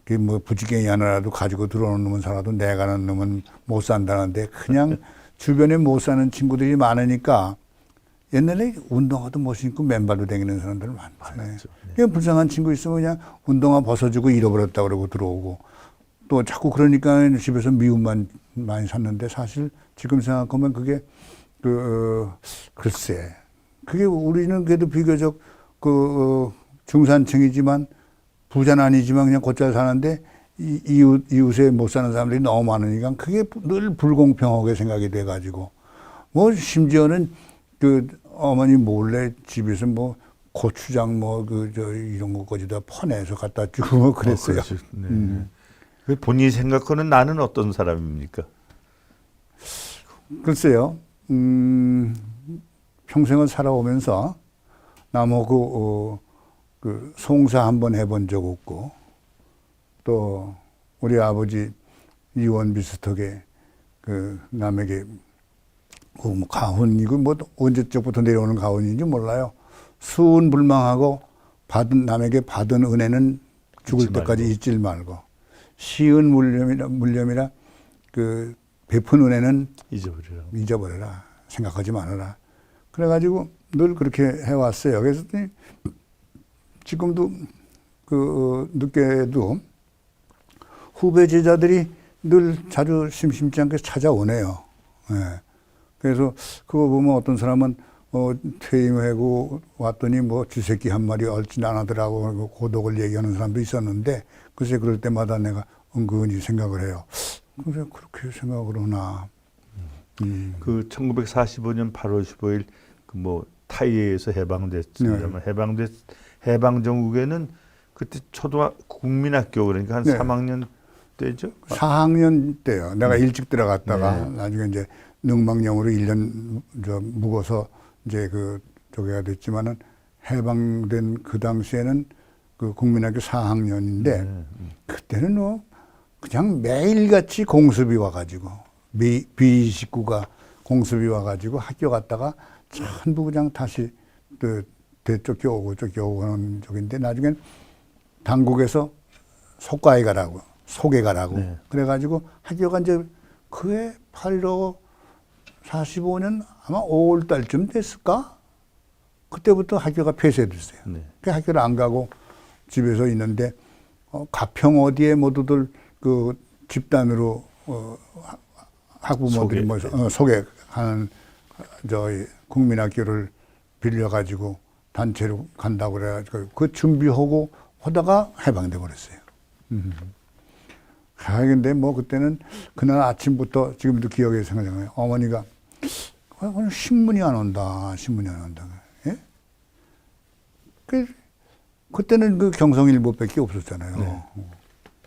그 뭐 부지깽이 하나라도 가지고 들어오는 놈은 살아도 내가는 놈은 못 산다는데 그냥 주변에 못 사는 친구들이 많으니까 옛날에 운동화도 못 신고 맨발로 다니는 사람들 많잖아요. 많았죠. 네. 그냥 불쌍한 친구 있으면 그냥 운동화 벗어주고 잃어버렸다 그러고 들어오고 또 자꾸 그러니까 집에서 미움만 많이 샀는데 사실 지금 생각하면 그게 글쎄 그게 우리는 그래도 비교적 중산층이지만 부자는 아니지만 그냥 곧잘 사는데 이웃에 못 사는 사람들이 너무 많으니까 그게 늘 불공평하게 생각이 돼가지고 뭐 심지어는 어머니 몰래 집에서 뭐 고추장 이런 것까지 다 퍼내서 갖다 주고 뭐 그랬어요. 그렇죠. 네. 그 본인이 생각하는 나는 어떤 사람입니까? 글쎄요. 평생을 살아오면서 나무 송사 한번 해본 적 없고 또 우리 아버지 이원 비슷하게 남에게 뭐 가훈이고 뭐 언제적부터 내려오는 가훈인지 몰라요. 수은불망하고 남에게 받은 은혜는 죽을 때까지 잊질 말고 시은 물념이라 베푼 은혜는 잊어버려라. 생각하지 말아라. 그래가지고 늘 그렇게 해왔어요. 그래서 지금도 늦게도 후배 제자들이 늘 자주 심심치 않게 찾아오네요. 예. 그래서 그거 보면 어떤 사람은 퇴임하고 왔더니 뭐 쥐새끼 한 마리 얼진 안 하더라고 고독을 얘기하는 사람도 있었는데 글쎄 그럴 때마다 내가 은근히 생각을 해요. 그래 그렇게 생각을 하나. 그 1945년 8월 15일 뭐 타이에서 해방됐습니다만 네. 해방 전국에는 그때 국민학교 그러니까 한 네. 3학년 때죠? 4학년 때요. 내가 일찍 들어갔다가 나중에 이제 능망령으로 1년 묵어서 이제 저기가 됐지만은 해방된 그 당시에는 국민학교 4학년인데 그때는 뭐 그냥 매일같이 공습이 와가지고 B 식구가 공습이 와가지고 학교 갔다가 전부 그냥 다시 쫓겨오고 하는 쪽인데 나중엔 당국에서 속가에 가라고 속에 가라고 네. 그래가지고 학교가 이제 그해 8.15 45년 아마 5월 달쯤 됐을까? 그때부터 학교가 폐쇄됐어요. 네. 그 학교를 안 가고 집에서 있는데 가평 어디에 모두들 집단으로 학부모들이 소개하는 국민학교를 빌려가지고 단체로 간다고 그래가지고 그 준비하고 하다가 해방돼 버렸어요. 근데 뭐 그때는 그날 아침부터 지금도 기억에 생각나요. 어머니가 오늘 신문이 안 온다. 예? 그때는 경성일보밖에 없었잖아요. 네.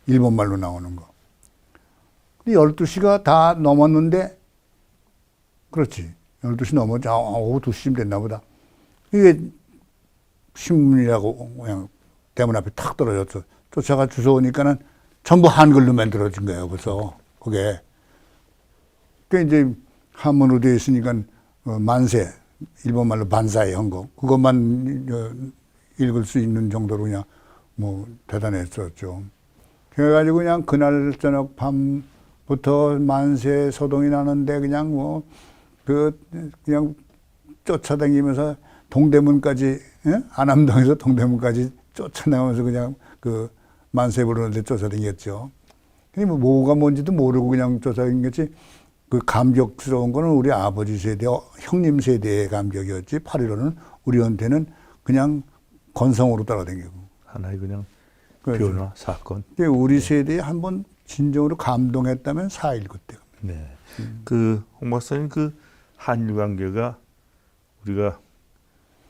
일본말로 나오는 거. 근데 12시가 다 넘었는데 그렇지. 12시 넘었지. 오후 2시쯤 됐나 보다. 이게 신문이라고 그냥 대문 앞에 탁 떨어졌어. 쫓아가 주워오니까는 전부 한글로 만들어진 거예요. 벌써 그게. 그 이제 한문으로 되어 있으니까 만세, 일본말로 반사의 헌거 그것만 읽을 수 있는 정도로 그냥 뭐 대단했었죠. 그래가지고 그냥 그날 저녁 밤부터 만세 소동이 나는데 그냥 뭐 그냥 쫓아다니면서 동대문까지 안암동에서 동대문까지 쫓아나가면서 그냥 만세 부르는데 쫓아다녔죠. 근데 뭐가 뭔지도 모르고 그냥 쫓아다녔지. 감격스러운 거는 우리 아버지 세대, 형님 세대의 감격이었지. 8.15는 우리한테는 그냥 건성으로 따라다니고. 하나의 그냥 그렇죠. 변화, 사건. 우리 세대에 한번 진정으로 감동했다면 4.19 때. 네. 홍 박사님 한일 관계가 우리가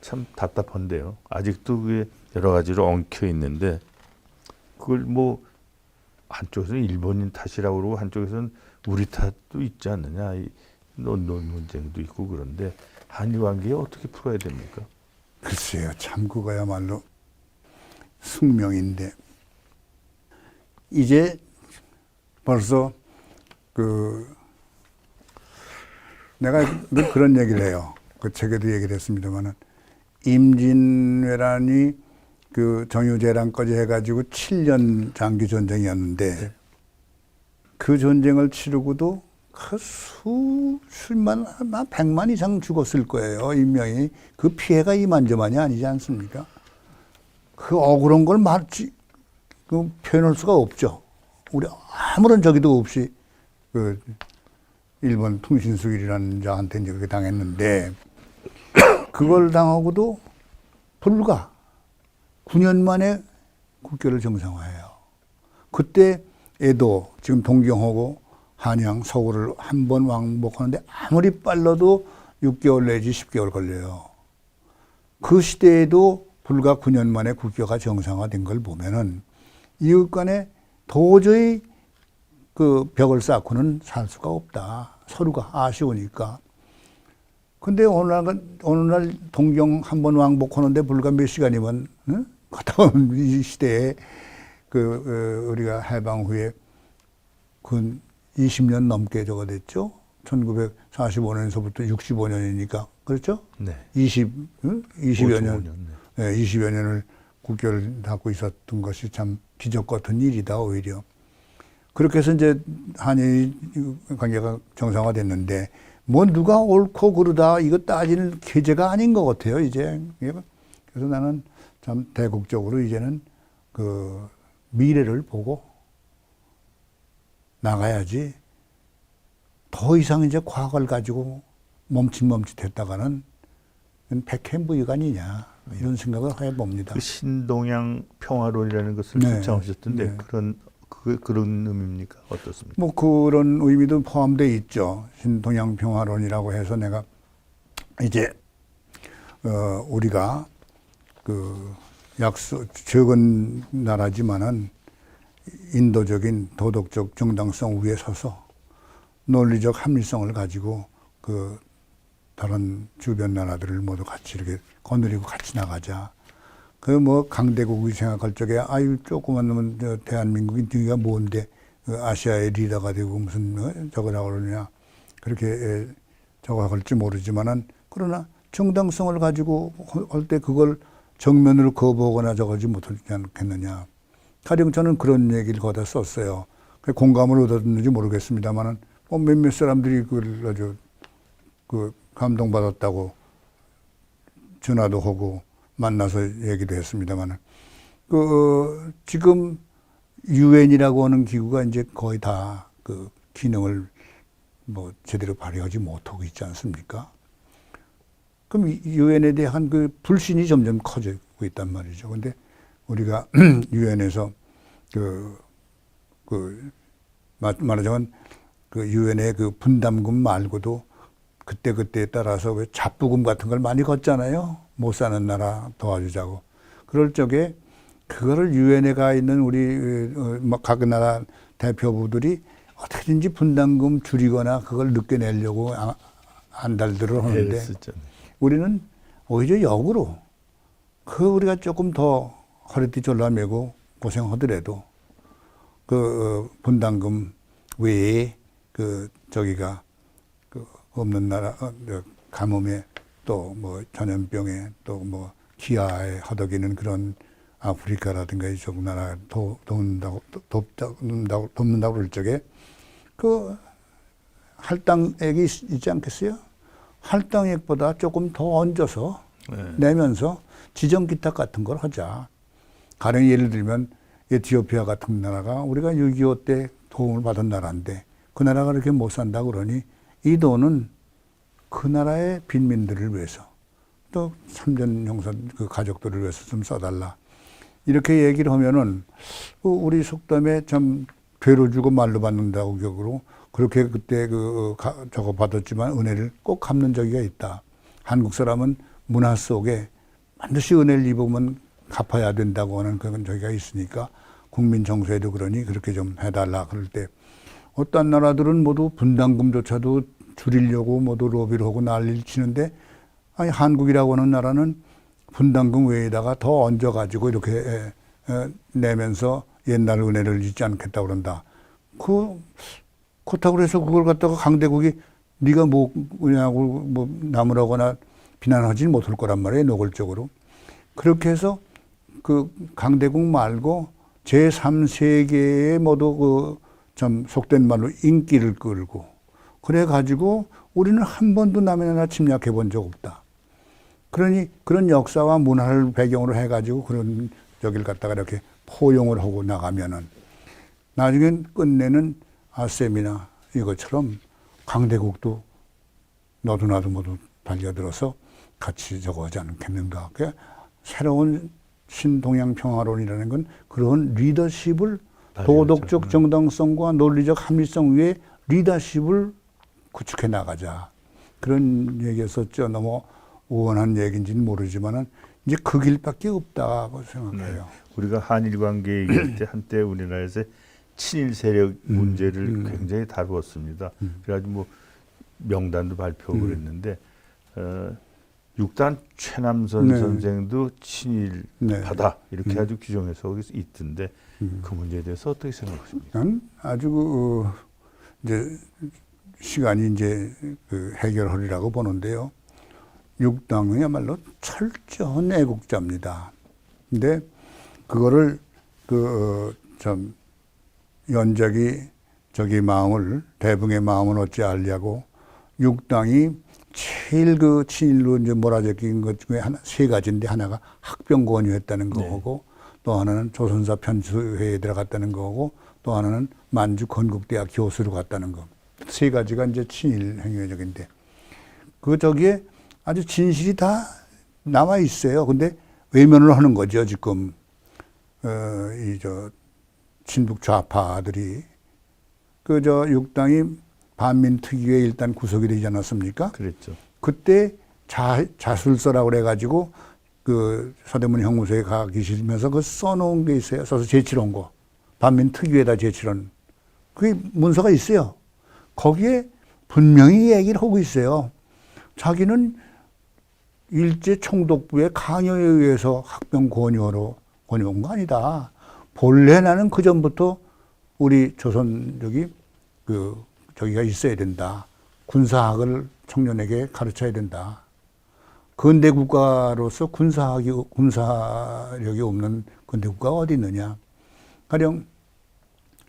참 답답한데요. 아직도 그게 여러 가지로 엉켜 있는데 그걸 뭐 한쪽에서는 일본인 탓이라고 그러고 한쪽에서는 우리 탓도 있지 않느냐. 논 문제도 있고 그런데 한일 관계 어떻게 풀어야 됩니까? 글쎄요. 참 그거야말로 숙명인데 이제 벌써 내가 늘 그런 얘기를 해요. 그 책에도 얘기를 했습니다만은 임진왜란이 정유재란까지 해가지고 7년 장기 전쟁이었는데 그 전쟁을 치르고도 그 수십만, 한 100만 이상 죽었을 거예요. 인명이. 그 피해가 이만저만이 아니지 않습니까? 그 억울한 걸 그 표현할 수가 없죠. 우리 아무런 저기도 없이 그 일본 통신수길이라는 자한테 이제 그렇게 당했는데 그걸 당하고도 불과 9년 만에 국교를 정상화해요. 그때 에도 지금 동경하고 한양, 서울을 한 번 왕복하는데 아무리 빨라도 6개월 내지 10개월 걸려요. 그 시대에도 불과 9년 만에 국교가 정상화된 걸 보면은 이웃 간에 도저히 그 벽을 쌓고는 살 수가 없다. 서로가 아쉬우니까. 근데 어느 날 동경 한 번 왕복하는데 불과 몇 시간이면, 응? 그다음 이 시대에 우리가 해방 후에 그 20년 넘게 저거 됐죠. 1945년서부터 65년이니까. 그렇죠? 네. 20여 년. 네. 네, 20여 년을 국교를 닫고 있었던 것이 참 기적 같은 일이다, 오히려. 그렇게 해서 이제 한일 관계가 정상화됐는데, 뭐 누가 옳고 그르다 이거 따지는 계제가 아닌 것 같아요, 이제. 그래서 나는 참 대국적으로 이제는 그 미래를 보고 나가야지 더 이상 이제 과거를 가지고 멈칫멈칫했다가는 백행부유간이냐 이런 생각을 해봅니다. 그 신동양 평화론이라는 것을 네. 주창하셨던데 네. 그런 의미입니까? 어떻습니까? 뭐 그런 의미도 포함되어 있죠. 신동양 평화론이라고 해서 내가 이제 우리가 그 적은 나라지만은 인도적인 도덕적 정당성 위에 서서 논리적 합리성을 가지고 그 다른 주변 나라들을 모두 같이 이렇게 거느리고 같이 나가자. 그 뭐 강대국이 생각할 적에 아유 조그만 놈은 저 대한민국이 네가 뭔데 아시아의 리더가 되고 무슨 저거라고 그러냐 그렇게 저거 할지 모르지만은 그러나 정당성을 가지고 할 때 그걸 정면으로 거부하거나 저거지 못하지 않겠느냐. 가령 저는 그런 얘기를 거기다 썼어요. 공감을 얻었는지 모르겠습니다만은 뭐 몇몇 사람들이 그걸 아주 그 감동받았다고 전화도 하고 만나서 얘기도 했습니다만은 지금 유엔이라고 하는 기구가 이제 거의 다 그 기능을 뭐 제대로 발휘하지 못하고 있지 않습니까? 그럼 유엔에 대한 그 불신이 점점 커지고 있단 말이죠. 근데 우리가 유엔에서 말하자면 그 유엔의 그 분담금 말고도 그때그때에 따라서 왜 잡부금 같은 걸 많이 걷잖아요. 못 사는 나라 도와주자고. 그럴 적에 그거를 유엔에 가 있는 우리 각 나라 대표부들이 어떻게든지 분담금 줄이거나 그걸 늦게 내려고 안달들을 하는데 우리는 오히려 역으로 우리가 조금 더 허리띠 졸라매고 고생하더라도 분담금 외에 저기가 없는 나라 가뭄에 또 뭐 전염병에 또 뭐 기아에 허덕이는 그런 아프리카라든가 이쪽 나라 돕는다고 그럴 적에 할당액이 있지 않겠어요? 할당액보다 조금 더 얹어서 내면서 지정 기탁 같은 걸 하자. 가령 예를 들면 에티오피아 같은 나라가 우리가 6.25 때 도움을 받은 나라인데 그 나라가 그렇게 못 산다 그러니 이 돈은 그 나라의 빈민들을 위해서 또 참전 형사 그 가족들을 위해서 좀 써달라. 이렇게 얘기를 하면은 우리 속담에 참 죄로 주고 말로 받는다고 격으로 그렇게 그때 저거 받았지만 은혜를 꼭 갚는 적이 있다. 한국 사람은 문화 속에 반드시 은혜를 입으면 갚아야 된다고 하는 그런 저기가 있으니까 국민 정서에도 그러니 그렇게 좀 해달라 그럴 때 어떤 나라들은 모두 분담금조차도 줄이려고 모두 로비를 하고 난리를 치는데 아니 한국이라고 하는 나라는 분담금 외에다가 더 얹어가지고 이렇게 내면서 옛날 은혜를 잊지 않겠다고 그런다. 그렇다고 해서 그걸 갖다가 강대국이 네가 뭐냐고 뭐 나무라거나 비난하지는 못할 거란 말이에요. 노골적으로. 그렇게 해서 그 강대국 말고 제3세계에 모두 참 속된 말로 인기를 끌고 그래가지고 우리는 한 번도 남의 나라 침략해 본 적 없다. 그러니 그런 역사와 문화를 배경으로 해가지고 그런 저기를 갖다가 이렇게 포용을 하고 나가면은 나중엔 끝내는 아셈이나 이것처럼 강대국도 너도 나도 모두 달려들어서 같이 저거 하지 않겠는가. 그러니까 새로운 신동양 평화론이라는 건 그런 리더십을 도덕적 정당성과 논리적 합리성 위에 리더십을 구축해 나가자. 그런 얘기였었죠. 너무 우원한 얘기인지는 모르지만은 이제 그 길밖에 없다고 생각해요. 네. 우리가 한일 관계 얘기할 때 한때 우리나라에서 친일 세력 문제를 굉장히 다루었습니다. 그래가지고 뭐 명단도 발표하고 그랬는데 6단 최남선 네. 선생도 친일파다 이렇게 네. 아주 규정해서 거기서 있던데 그 문제에 대해서 어떻게 생각하십니까? 난 아주 이제 시간이 이제 그 해결하리라고 보는데요. 6당이야말로 철저한 애국자입니다. 근데 그거를 좀 연작이 저기 마음을 대붕의 마음을 어찌 알냐고 6당이 제일 그 친일로 이제 몰아적인 것 중에 세 가지인데 하나가 학병 권유했다는 거고 또 하나는 조선사 편수회에 들어갔다는 거고 또 하나는 만주 건국대학 교수로 갔다는 거. 세 가지가 이제 친일 행위적인데 그 저기에 아주 진실이 다 남아 있어요. 근데 외면을 하는 거죠 지금 이 저 친북 좌파들이 그 저 6당이 반민특위에 일단 구속이 되지 않았습니까? 그랬죠. 그때 자술서라고 그래가지고 그 서대문 형무소에 가 계시면서 그 써놓은 게 있어요. 써서 제출한 거. 반민특위에다 제출한. 그게 문서가 있어요. 거기에 분명히 얘기를 하고 있어요. 자기는 일제 총독부의 강요에 의해서 학병 권유로 권유한 거 아니다. 본래 나는 그 전부터 우리 조선 저기가 있어야 된다. 군사학을 청년에게 가르쳐야 된다. 근대 국가로서 군사력이 없는 근대 국가가 어디 있느냐. 가령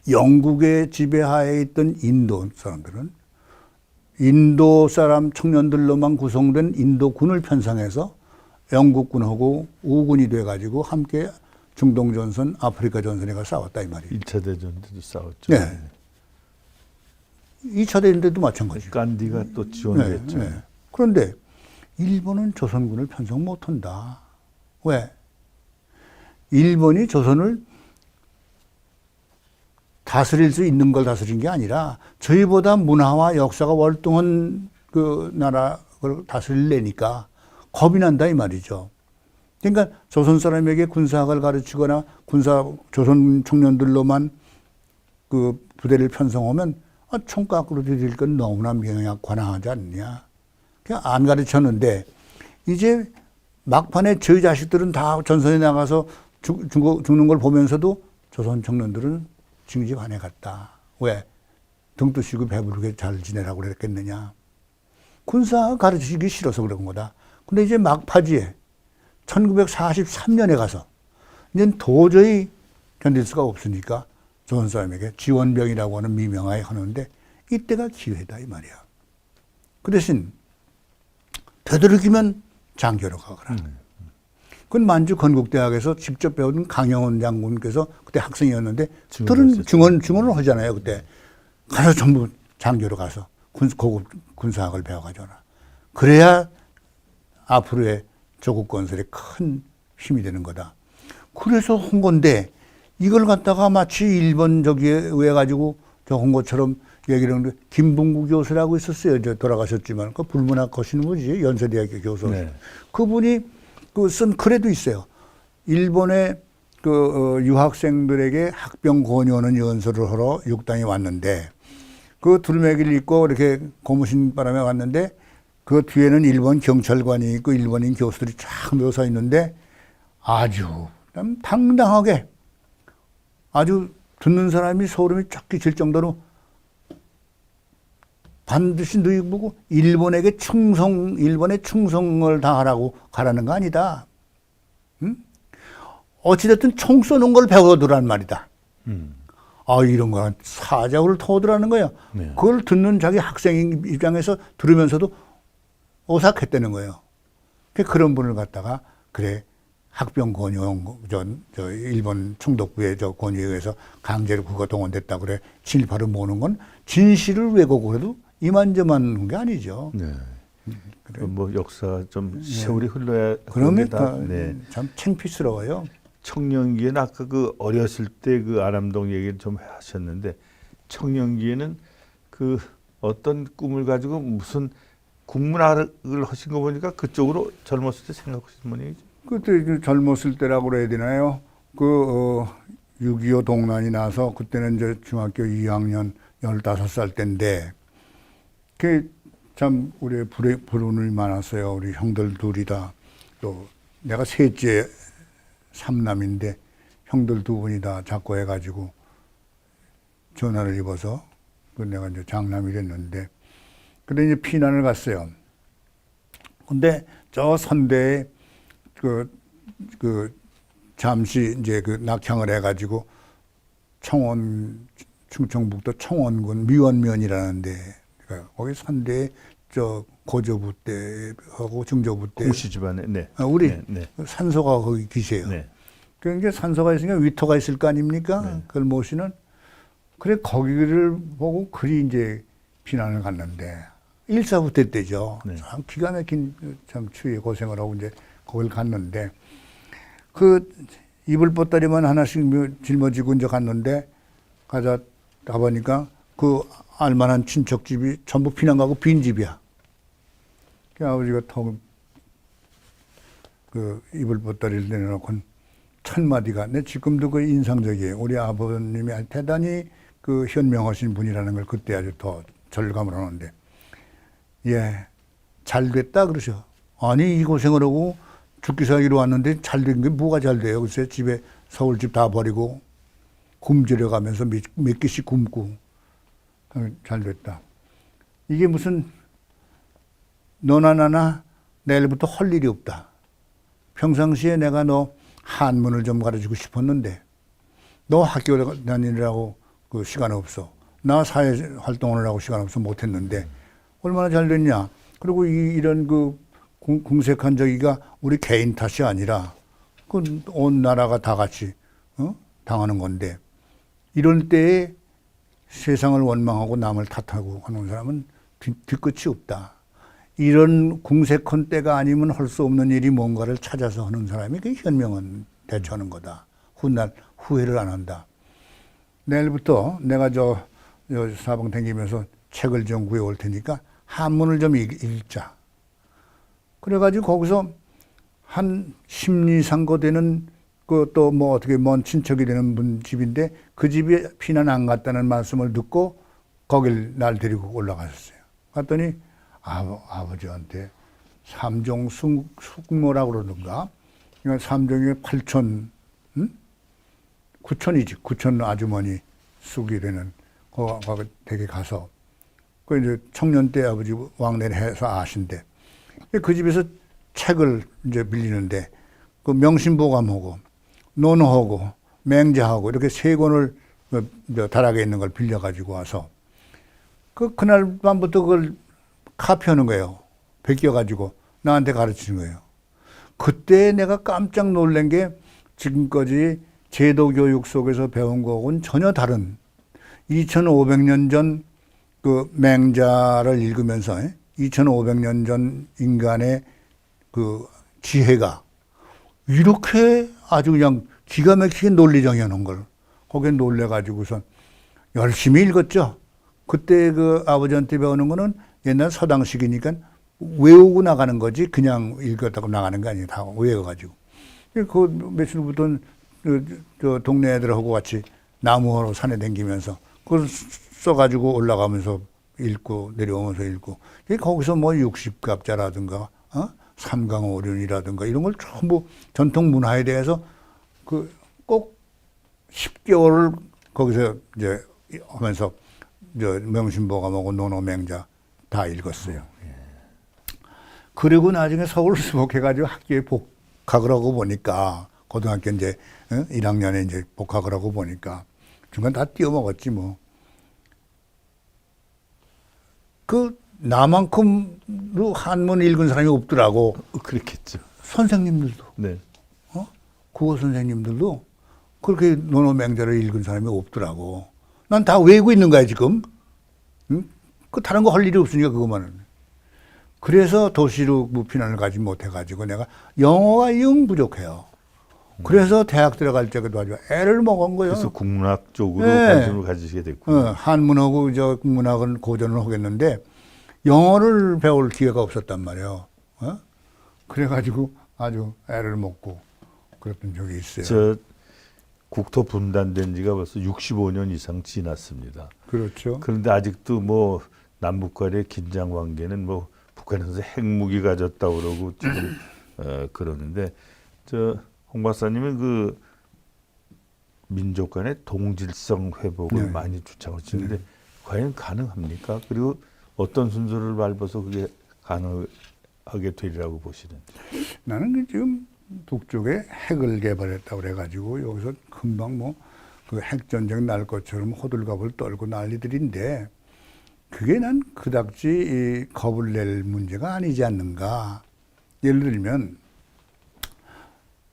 영국의 지배하에 있던 인도 사람들은 인도 사람 청년들로만 구성된 인도군을 편성해서 영국군하고 우군이 돼가지고 함께 중동전선, 아프리카 전선에 가서 싸웠다 이 말이에요. 1차 대전 때도 싸웠죠. 네. 2차 대전 때도 마찬가지죠. 간디가 또 지원했죠. 네, 네. 그런데 일본은 조선군을 편성 못한다. 왜? 일본이 조선을 다스릴 수 있는 걸 다스린 게 아니라 저희보다 문화와 역사가 월등한 그 나라를 다스릴래니까 겁이 난다 이 말이죠. 그러니까 조선 사람에게 군사학을 가르치거나 조선 청년들로만 그 부대를 편성하면 총각으로 들일 건 너무나 명약관화하지 않느냐. 그냥 안 가르쳤는데 이제 막판에 저희 자식들은 다 전선에 나가서 죽는 걸 보면서도 조선 청년들은 징집 안에 갔다. 왜? 등 뜨시고 배부르게 잘 지내라고 그랬겠느냐. 군사 가르치기 싫어서 그런 거다. 근데 이제 막파지에 1943년에 가서 이제 도저히 견딜 수가 없으니까 조선 사람에게 지원병이라고 하는 미명하에 하는데 이때가 기회다 이 말이야. 그 대신 되도록이면 장교로 가거라. 그건 만주 건국대학에서 직접 배운 강영훈 장군께서 그때 학생이었는데 들은 증언을 하잖아요. 그때 가서 전부 장교로 가서 고급 군사학을 배워가지고나. 그래야 앞으로의 조국 건설에 큰 힘이 되는 거다. 그래서 한 건데 이걸 갖다가 마치 일본 저기에 의해 가지고 저 한 것처럼 얘기를 하는데 김봉구 교수라고 있었어요. 이제 돌아가셨지만 그 불문학 하시는 분이지 연세대학교 교수. 네. 그분이 그 쓴 글에도 있어요. 일본의 그 유학생들에게 학병 권유하는 연설을 하러 6당이 왔는데 그 두루마기를 입고 이렇게 고무신 바람에 왔는데 그 뒤에는 일본 경찰관이 있고 일본인 교수들이 쫙 묘사 있는데 아주 당당하게 아주 듣는 사람이 소름이 쫙 끼칠 정도로 반드시 너희 보고 일본의 충성을 다하라고 가라는 거 아니다. 응? 어찌됐든 총 쏘는 걸 배워두란 말이다. 이런 거 사자고를 터오더라는 거야. 네. 그걸 듣는 자기 학생 입장에서 들으면서도 오싹했다는 거예요. 그런 분을 갖다가 그래 학병 권유용 저 일본 총독부의 저 권유에 의해서 강제로 그거 동원됐다 그래 진일파를 모으는 건 진실을 왜곡을 해도 이만저만 게 아니죠. 네. 그래. 뭐 역사 좀 세월이 흘러야 그러니까 네. 참 창피스러워요. 청년기에는 아까 그 어렸을 때 그 아남동 얘기를 좀 하셨는데 청년기에는 그 어떤 꿈을 가지고 무슨 국문학을 하신 거 보니까 그쪽으로 젊었을 때 생각하신 분이죠. 그때 젊었을 때라고 그래야 되나요? 6.25 동란이 나서 그때는 이제 중학교 2학년 15살 때인데 참 우리 불운이 많았어요. 우리 형들 둘이 다 또 내가 셋째 삼남인데 형들 두 분이 다 작고해가지고 전화를 입어서 내가 이제 장남이 됐는데 근데 이제 피난을 갔어요. 근데 저 선대에 잠시 이제 낙향을 해가지고 충청북도 청원군 미원면이라는데 거기 선대에 저 고조부 때하고 중조부 때 공씨 집안에 네. 우리 네. 산소가 거기 계세요. 네. 그러니까 산소가 있으니까 위터가 있을 거 아닙니까? 네. 그걸 모시는 그래 거기를 보고 그리 이제 피난을 갔는데 일사후퇴 때죠. 네. 참 기가 막힌 참 추위에 고생을 하고 이제 거길 갔는데 이불 보따리만 하나씩 짊어지고 이제 갔는데 가보니까 알만한 친척 집이 전부 피난 가고 빈 집이야. 그 아버지가 이불 보따리를 내려놓고 첫마디가 내 지금도 인상적이에요. 우리 아버님이 대단히 현명하신 분이라는 걸 그때 아주 더 절감을 하는데 잘 됐다 그러셔. 아니 이 고생을 하고 죽기 살기로 왔는데 잘 된 게 뭐가 잘 돼요. 글쎄 집에 서울집 다 버리고 굶주려 가면서 몇 개씩 굶고 잘 됐다. 이게 무슨 너나 나나 내일부터 할 일이 없다. 평상시에 내가 너 한문을 좀 가르치고 싶었는데 너 학교 다니느라고 시간 없어. 나 사회 활동을 하고 시간 없어 못했는데 얼마나 잘 됐냐. 그리고 이런 궁색한 저기가 우리 개인 탓이 아니라 온 나라가 다 같이 당하는 건데 이럴 때에 세상을 원망하고 남을 탓하고 하는 사람은 뒤끝이 없다. 이런 궁색한 때가 아니면 할 수 없는 일이 뭔가를 찾아서 하는 사람이 그게 현명한 대처하는 거다. 훗날 후회를 안 한다. 내일부터 내가 저 사방 다니면서 책을 좀 구해올 테니까 한문을 좀 읽자. 그래가지고 거기서 한 심리상고 되는 또 뭐 어떻게 먼 친척이 되는 분 집인데 그 집에 피난 안 갔다는 말씀을 듣고 거길 날 데리고 올라갔어요. 갔더니 아버지한테 삼종 숙모라고 그러는가? 그러니까 삼종이 8천, 9천이지. 9천 아주머니 숙이 되는 거기 댁에 가서 이제 청년 때 아버지 왕래를 해서 아신대. 그 집에서 책을 이제 빌리는데 명심보감하고 논어하고 맹자하고 이렇게 세 권을 다락에 있는 걸 빌려가지고 와서 그날 밤부터 그걸 카피하는 거예요. 베껴가지고 나한테 가르치는 거예요. 그때 내가 깜짝 놀란 게 지금까지 제도 교육 속에서 배운 거하고는 전혀 다른 2500년 전 맹자를 읽으면서 2500년 전 인간의 지혜가 이렇게 아주 그냥 기가 막히게 논리정해 놓은 걸 거기에 놀래가지고선 열심히 읽었죠. 그때 아버지한테 배우는 거는 옛날 서당식이니까 외우고 나가는 거지 그냥 읽었다고 나가는 거 아니에요. 다 외워가지고. 며칠 후부터는 저 동네 애들하고 같이 나무로 산에 다니면서 그걸 써가지고 올라가면서 읽고 내려오면서 읽고 거기서 뭐 60갑자라든가 삼강오륜이라든가 이런 걸 전부 전통 문화에 대해서 꼭 10개월을 거기서 이제 하면서 명심보감하고 논어맹자 다 읽었어요. 그리고 나중에 서울 수복해가지고 학교에 복학을 하고 보니까 고등학교 이제 1학년에 이제 복학을 하고 보니까 중간 다 띄어먹었지 뭐. 그 나만큼도 한문 읽은 사람이 없더라고. 그렇겠죠. 선생님들도, 네. 국어 선생님들도 그렇게 논어맹자를 읽은 사람이 없더라고. 난 다 외우고 있는 거야 지금. 응? 그 다른 거 할 일이 없으니까 그것만은. 그래서 도시로 무피난을 가지 못해가지고 내가 영어가 영 부족해요. 그래서 대학 들어갈 적에도 아주 애를 먹은 거예요. 그래서 국문학 쪽으로 네. 관심을 가지시게 됐군요. 한문하고 저 국문학은 고전을 하겠는데 영어를 배울 기회가 없었단 말이에요. 그래가지고 아주 애를 먹고 그랬던 적이 있어요. 저 국토 분단된 지가 벌써 65년 이상 지났습니다. 그렇죠. 그런데 아직도 뭐 남북 간의 긴장 관계는 뭐 북한에서 핵무기 가졌다고 그러고 지금 그러는데 저 홍 박사님은 그 민족 간의 동질성 회복을 네. 많이 주창하시는데 과연 가능합니까? 그리고 어떤 순서를 밟아서 그게 가능하게 되리라고 보시는지. 나는 그 지금 북쪽에 핵을 개발했다고 그래가지고 여기서 금방 뭐 그 핵전쟁 날 것처럼 호들갑을 떨고 난리들인데 그게 난 그닥지 이 겁을 낼 문제가 아니지 않는가. 예를 들면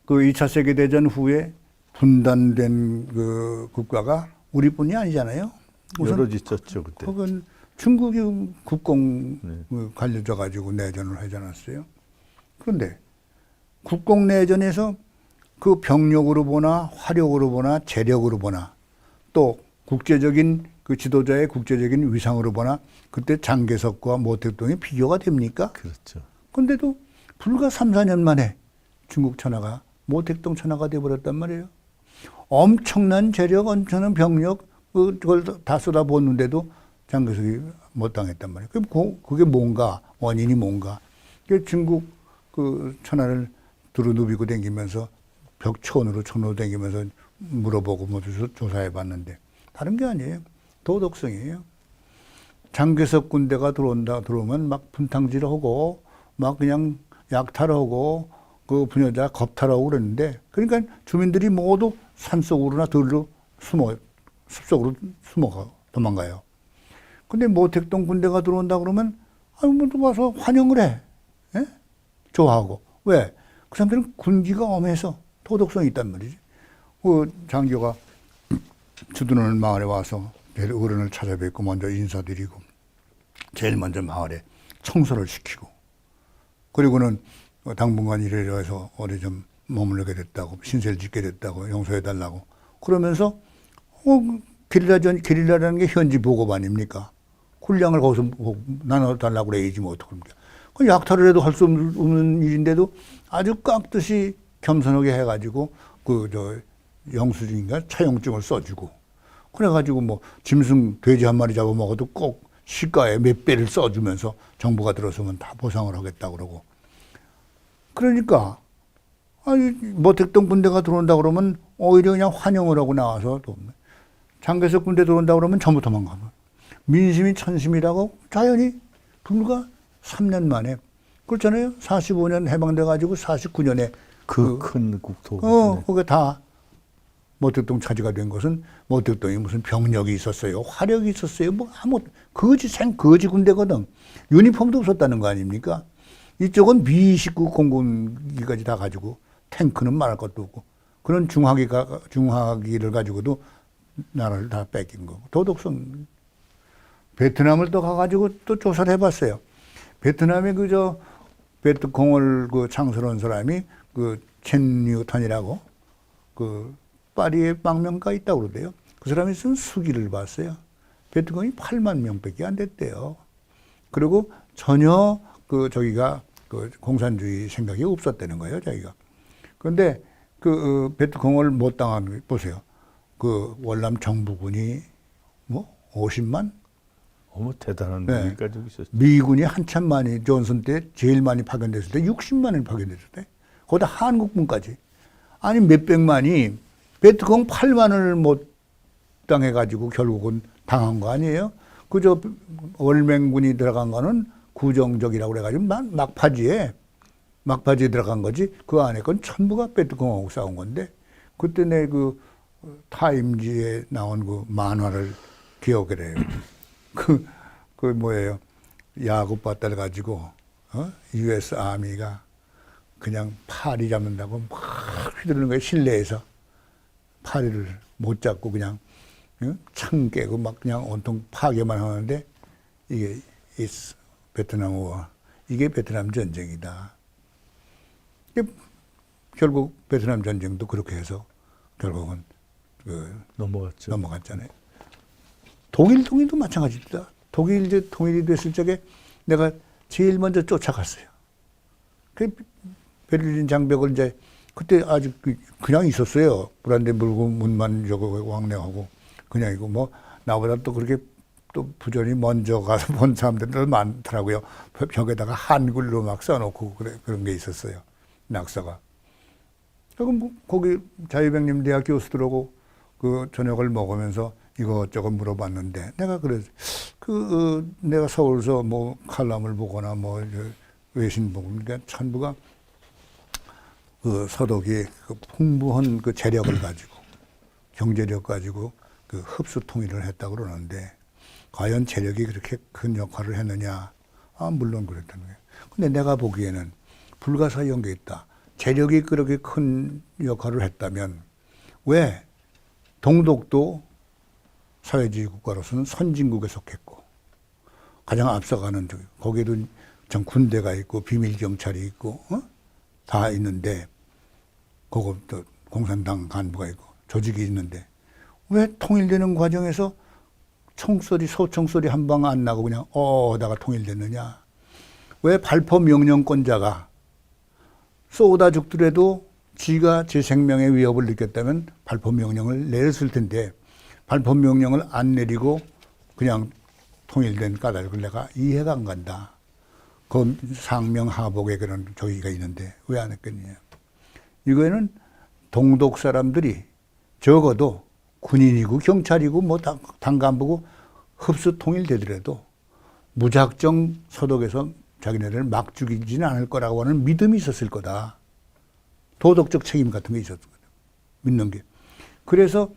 그 2차 세계대전 후에 분단된 그 국가가 우리뿐이 아니잖아요. 여러 있었죠 그때. 그건 중국이 국공 네. 갈려져 가지고 내전을 하지 않았어요. 그런데 국공 내전에서 그 병력으로 보나 화력으로 보나 재력으로 보나 또 국제적인 그 지도자의 국제적인 위상으로 보나 그때 장개석과 모택동이 비교가 됩니까? 그렇죠. 그런데도 불과 3, 4년 만에 중국 천하가 모택동 천하가 돼버렸단 말이에요. 엄청난 재력, 엄청난 병력 그걸 다 쏟아붓는데도 장개석이 못 당했단 말이에요. 그게 뭔가 원인이 뭔가? 중국 그 천하를 두루누비고 다니면서 벽촌으로 천으로 다니면서 물어보고 뭐 조사해봤는데 다른 게 아니에요. 도덕성이에요. 장개석 군대가 들어오면 막 분탕질하고 막 그냥 약탈하고 그 부녀자 겁탈하고 그랬는데 그러니까 주민들이 모두 산속으로나 들로 숲속으로 숨어가 도망가요. 근데 모택동 군대가 들어온다 그러면 아무도 와서 환영을 해. 예? 좋아하고. 왜? 그 사람들은 군기가 엄해서 도덕성이 있단 말이지. 그 장교가 주둔하는 마을에 와서 어른을 찾아뵙고 먼저 인사드리고 제일 먼저 마을에 청소를 시키고 그리고는 당분간 이래려 해서 어디 좀 머물게 됐다고 신세를 짓게 됐다고 용서해달라고 그러면서 게릴라라는 게 현지 보급 아닙니까? 군량을 거기서 나눠달라고 그래야지 뭐 어떡합니까? 그 약탈을 해도 할 수 없는 일인데도 아주 깍듯이 겸손하게 해가지고 영수증인가 차용증을 써주고 그래가지고 뭐 짐승 돼지 한 마리 잡아먹어도 꼭 시가에 몇 배를 써주면서 정부가 들어서면 다 보상을 하겠다고 그러고 그러니까 아니 모택동 군대가 들어온다 그러면 오히려 그냥 환영을 하고 나와서 또 장개석 군대 들어온다 그러면 전부 도망가고 민심이 천심이라고 자연히 불과 3년 만에 그렇잖아요. 45년 해방돼 가지고 49년에 그 큰 국토. 그게 다 모택동 차지가 된 것은 모택동이 무슨 병력이 있었어요, 화력이 있었어요, 뭐 아무 거지 군대거든. 유니폼도 없었다는 거 아닙니까? 이쪽은 B-29 공군기까지 다 가지고 탱크는 말할 것도 없고 그런 중화기를 가지고도 나라를 다 뺏긴 거고 도덕성. 베트남을 또 가가지고 또 조사를 해봤어요. 베트남에 베트콩을 창설한 사람이 첸뉴턴이라고 파리에 망명가 있다고 그러대요. 그 사람이 쓴 수기를 봤어요. 베트콩이 8만 명밖에 안 됐대요. 그리고 전혀 공산주의 생각이 없었다는 거예요, 자기가. 그런데 베트콩을 못 당한 보세요. 월남 정부군이 50만? 어머 대단한 네. 분이 가지고 있었죠. 미군이 한참 많이 존슨 때 제일 많이 파견됐을 때 60만이 파견됐을 때 거기다 한국군까지 아니 몇백만이 베트콩 8만을 못 당해가지고 결국은 당한 거 아니에요? 그저 월맹군이 들어간 거는 구정적이라고 그래가지고 막바지에 들어간 거지 그 안에 건 전부가 베트콩하고 싸운 건데 그때 내 타임지에 나온 그 만화를 기억을 해요. 그 뭐예요? 야구바다를 가지고 US 아미가 그냥 파리 잡는다고 막 휘두르는 거예요. 실내에서 파리를 못 잡고 그냥 창 깨고 막 그냥 온통 파괴만 하는데 이게 베트남 워, 이게 베트남 전쟁이다. 결국 베트남 전쟁도 그렇게 해서 결국은 넘어갔잖아요. 독일 통일도 마찬가지입니다. 독일 이제 통일이 됐을 적에 내가 제일 먼저 쫓아갔어요. 그 베를린 장벽을 이제 그때 아직 그냥 있었어요. 브란덴부르크 문만 저거 왕래하고 그냥 이고 뭐 나보다 또 그렇게 또 부전이 먼저 가서 본 사람들도 많더라고요. 벽에다가 한글로 막 써놓고 그런 게 있었어요. 낙서가. 그럼 뭐 거기 자유백림 대학 교수들하고 그 저녁을 먹으면서 이것저것 물어봤는데 내가 그래서 내가 서울서 뭐 칼럼을 보거나 뭐 외신 보고 그러니까 전부가 그 서독이 그 풍부한 그 재력을 가지고 경제력 가지고 그 흡수 통일을 했다고 그러는데 과연 재력이 그렇게 큰 역할을 했느냐? 아, 물론 그랬다는 거예요. 근데 내가 보기에는 불가사의한 게 있다. 재력이 그렇게 큰 역할을 했다면 왜 동독도 사회주의 국가로서는 선진국에 속했고 가장 앞서가는 쪽 거기에도 전 군대가 있고 비밀 경찰이 있고 다 있는데 그것도 공산당 간부가 있고 조직이 있는데 왜 통일되는 과정에서 총소리 소총소리 한 방 안 나고 그냥 하다가 통일됐느냐? 왜 발포 명령권자가 쏘다 죽더라도 지가 제 생명의 위협을 느꼈다면 발포 명령을 내렸을 텐데 발포 명령을 안 내리고 그냥 통일된 까닭을 내가 이해가 안 간다. 그 상명하복의 그런 조의가 있는데 왜 안 했겠냐. 이거는 동독 사람들이 적어도 군인이고 경찰이고 뭐 당간부고 흡수 통일되더라도 무작정 서독에서 자기네를 막 죽이지는 않을 거라고 하는 믿음이 있었을 거다. 도덕적 책임 같은 게 있었거든. 믿는 게. 그래서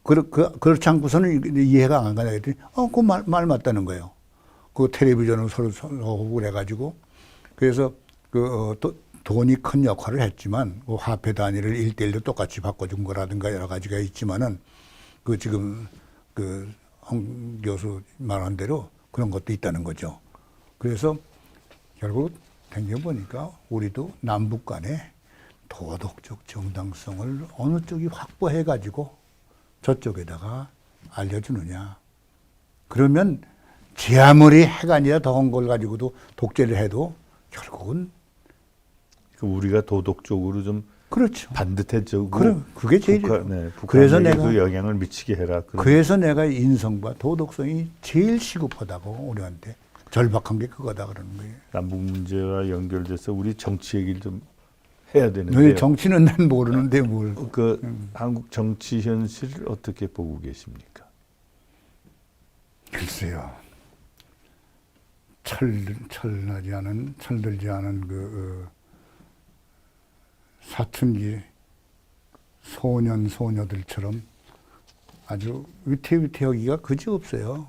그렇지 않고서는 이해가 안 가냐 했더니 그 말 맞다는 거예요. 그 텔레비전을 서로 호흡을 해가지고 그래서 돈이 큰 역할을 했지만 그 화폐 단위를 1:1로 똑같이 바꿔준 거라든가 여러 가지가 있지만은 지금 홍 교수 말한 대로 그런 것도 있다는 거죠. 그래서 결국 생각해보니까 우리도 남북 간에 도덕적 정당성을 어느 쪽이 확보해가지고 저쪽에다가 알려주느냐. 그러면 제 아무리 해가 아니라 더한 걸 가지고도 독재를 해도 결국은 우리가 도덕적으로 좀 그렇죠. 반듯해지고 그게 제일 그래서 내가 영향을 미치게 해라. 그래서 내가 인성과 도덕성이 제일 시급하다고 우리한테 절박한 게 그거다 그러는 거예요. 남북 문제와 연결돼서 우리 정치 얘기를 좀 해야 되는데. 정치는 난 모르는데 뭘. 한국 정치 현실을 어떻게 보고 계십니까? 글쎄요. 철들지 않은 사춘기 소녀들처럼 아주 위태위태하기가 그지없어요.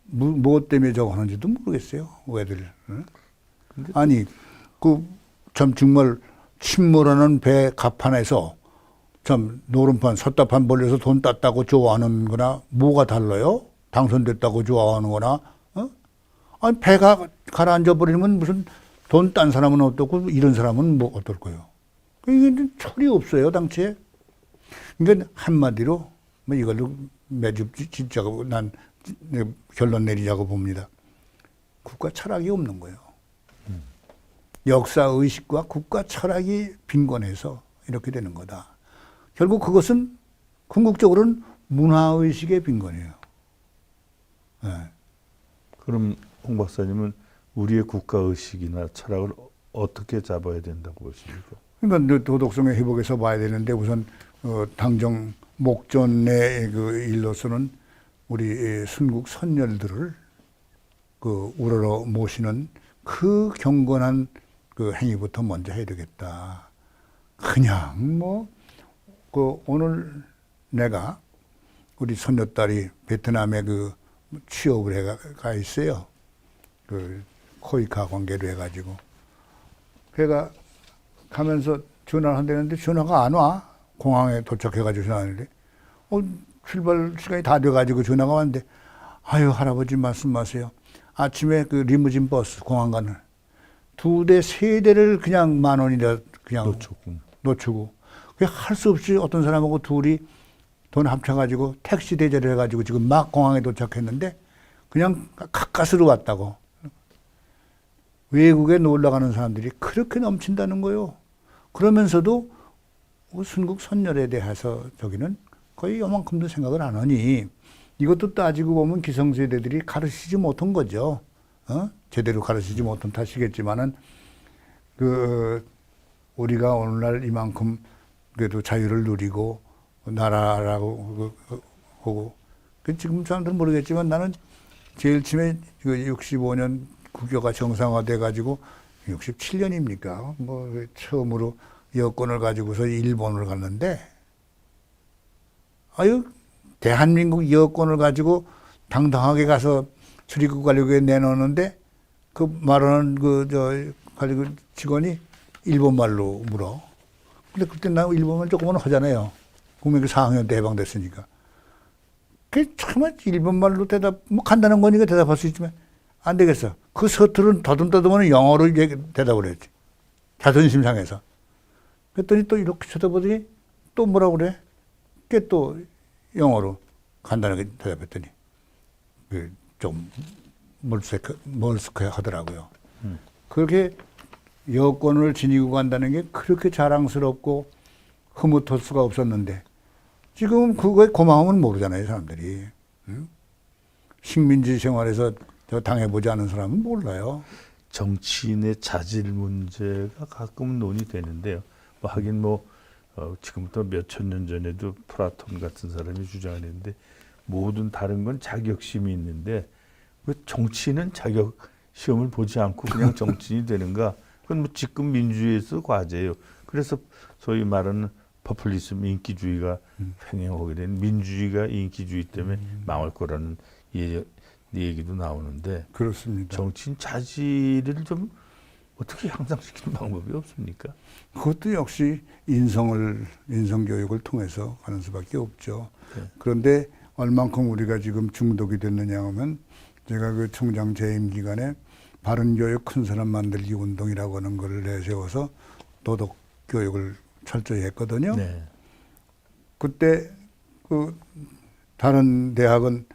무엇 때문에 저거 하는지도 모르겠어요. 왜들. 아니, 참 정말 침몰하는 배 갑판에서 참 노름판, 섰다판 벌려서 돈 땄다고 좋아하는 거나 뭐가 달라요? 당선됐다고 좋아하는 거나, 아니, 배가 가라앉아 버리면 무슨 돈 딴 사람은 어떻고 이런 사람은 뭐 어떨 거예요? 이게 철이 없어요, 당시에. 그러니까 한마디로 뭐 이걸로 매주 진짜고 난 결론 내리자고 봅니다. 국가 철학이 없는 거예요. 역사 의식과 국가 철학이 빈곤해서 이렇게 되는 거다. 결국 그것은 궁극적으로는 문화 의식의 빈곤이에요. 네. 그럼 홍 박사님은 우리의 국가 의식이나 철학을 어떻게 잡아야 된다고 보십니까? 그러니까 도덕성의 회복에서 봐야 되는데 우선 당정 목전의 일로서는 우리 순국 선열들을 우러러 모시는 그 경건한 행위부터 먼저 해야 되겠다. 그냥 오늘 내가 우리 손녀딸이 베트남에 그 취업을 가 있어요. 그 코이카 관계로 해가지고. 걔가 가면서 전화를 한다는데 전화가 안 와. 공항에 도착해가지고 전화하는데. 출발 시간이 다 돼가지고 전화가 왔는데, 아유, 할아버지 말씀 마세요. 아침에 그 리무진 버스 공항 가는 2대, 3대를 그냥 10,000원이라 그냥 놓치고. 그게 할 수 없이 어떤 사람하고 둘이 돈 합쳐가지고 택시 대절을 해가지고 지금 막 공항에 도착했는데 그냥 가까스로 왔다고. 외국에 놀러 가는 사람들이 그렇게 넘친다는 거요. 그러면서도 순국 선열에 대해서 저기는 거의 요만큼도 생각을 안 하니 이것도 따지고 보면 기성세대들이 가르치지 못한 거죠. 제대로 가르치지 못한 탓이겠지만은 우리가 오늘날 이만큼 그래도 자유를 누리고 나라라고 하고 지금 사람들은 모르겠지만 나는 제일 처음에 65년 국교가 정상화돼 가지고 67년입니까? 뭐 처음으로 여권을 가지고서 일본을 갔는데 아유 대한민국 여권을 가지고 당당하게 가서 출입국 관리국에 내놓는데 그 말하는 관리국 직원이 일본말로 물어. 근데 그때 나 일본말 조금은 하잖아요. 국민학교 4학년 때 해방됐으니까. 그 정말 일본말로 간단한 거니까 대답할 수 있지만 안 되겠어. 그 서투른 더듬더듬은 영어로 대답을 했지. 자존심 상해서. 그랬더니 또 이렇게 쳐다보더니 또 뭐라고 그래? 그게 또 영어로 간단하게 대답했더니 좀 멀스케 하더라고요. 그렇게 여권을 지니고 간다는 게 그렇게 자랑스럽고 흐뭇할 수가 없었는데 지금 그거의 고마움은 모르잖아요, 사람들이. 식민지 생활에서 당해보지 않은 사람은 몰라요. 정치인의 자질 문제가 가끔 논의되는데요. 하긴 지금부터 몇천 년 전에도 플라톤 같은 사람이 주장했는데 모든 다른 건 자격심이 있는데 왜 정치인은 자격 시험을 보지 않고 그냥 정치인이 되는가? 그건 집권 민주주의에서 과제예요. 그래서 소위 말하는 포퓰리즘 인기주의가 횡행하게 된 민주주의가 인기주의 때문에 망할 거라는 얘기도 나오는데 그렇습니다. 정치인 자질을 좀 어떻게 향상시키는 방법이 없습니까? 그것도 역시 인성교육을 통해서 가는 수밖에 없죠. 네. 그런데 얼만큼 우리가 지금 중독이 됐느냐 하면 제가 그 총장 재임 기간에 바른교육 큰 사람 만들기 운동이라고 하는 걸 내세워서 도덕교육을 철저히 했거든요. 네. 그때 다른 대학은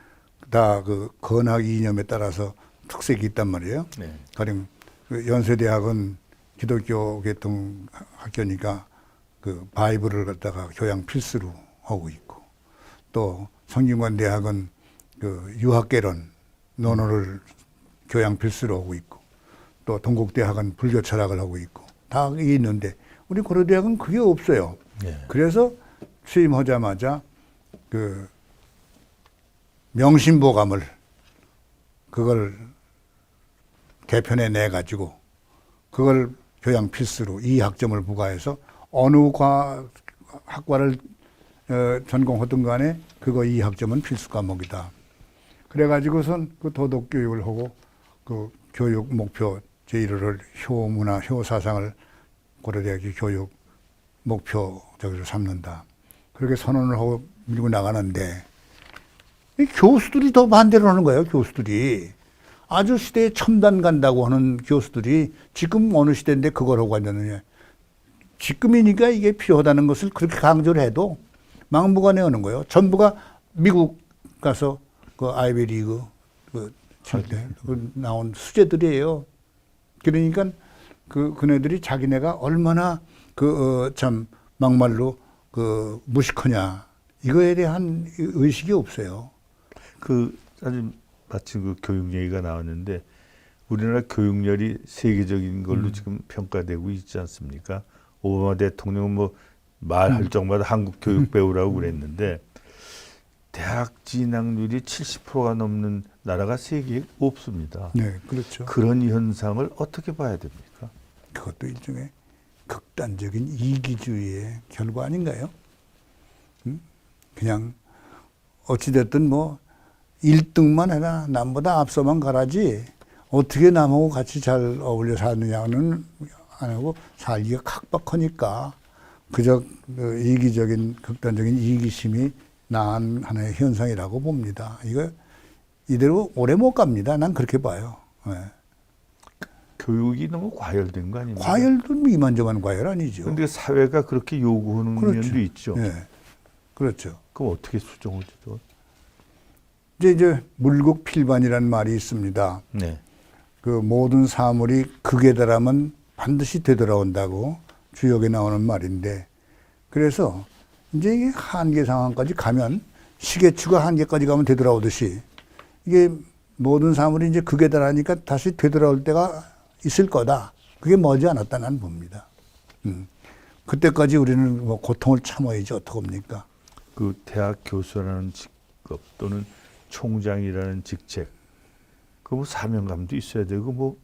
다 건학 이념에 따라서 특색이 있단 말이에요. 네. 가령 연세대학은 기독교 계통 학교니까 바이블을 갖다가 교양 필수로 하고 있고 또 성균관 대학은 유학개론 논어를 교양 필수로 하고 있고 또 동국대학은 불교 철학을 하고 있고 다 있는데 우리 고려대학은 그게 없어요. 네. 그래서 취임하자마자 명심보감을 그걸 개편해 내 가지고 그걸 교양 필수로 2학점을 부과해서 어느 학과를 전공하든 간에 그거 2학점은 필수 과목이다. 그래가지고선 그 도덕교육을 하고 그 교육 목표 제1호를 효문화, 효사상을 고려대학의 교육 목표 저기로 삼는다. 그렇게 선언을 하고 밀고 나가는데 이 교수들이 더 반대를 하는 거예요. 교수들이. 아주 시대에 첨단 간다고 하는 교수들이 지금 어느 시대인데 그걸 하고 앉았느냐. 지금이니까 이게 필요하다는 것을 그렇게 강조를 해도 막무가내 하는 거예요. 전부가 미국 가서 아이비리그 칠때 나온 수재들이에요. 그러니까 그네들이 자기네가 얼마나 참 막말로 무식하냐 이거에 대한 의식이 없어요. 아주 마침 교육 얘기가 나왔는데 우리나라 교육열이 세계적인 걸로 지금 평가되고 있지 않습니까? 오바마 대통령은 말할 적마다 한국 교육 배우라고 그랬는데 대학 진학률이 70%가 넘는 나라가 세계에 없습니다. 네, 그렇죠. 그런 현상을 어떻게 봐야 됩니까? 그것도 일종의 극단적인 이기주의의 결과 아닌가요? 그냥 어찌됐든 뭐 1등만 해라. 남보다 앞서만 가라지. 어떻게 남하고 같이 잘 어울려 사느냐는 안 하고 살기가 각박하니까 그저 그 이기적인 극단적인 이기심이 나한 하나의 현상이라고 봅니다. 이거 이대로 오래 못 갑니다. 난 그렇게 봐요. 네. 교육이 너무 과열된 거 아닙니까? 과열도 이만저만 과열 아니죠. 그런데 사회가 그렇게 요구하는 그렇죠. 면도 있죠. 네. 그렇죠. 그럼 어떻게 수정하죠? 이제 물국필반이라는 말이 있습니다. 네. 그 모든 사물이 극에 달하면 반드시 되돌아온다고 주역에 나오는 말인데, 그래서 이제 이게 한계 상황까지 가면 시계추가 한계까지 가면 되돌아오듯이 이게 모든 사물이 이제 극에 달하니까 다시 되돌아올 때가 있을 거다. 그게 머지 않았다 난 봅니다. 그때까지 우리는 뭐 고통을 참아야지 어떡합니까? 그 대학 교수라는 직업 또는 총장이라는 직책, 그 뭐 사명감도 있어야 되고 뭐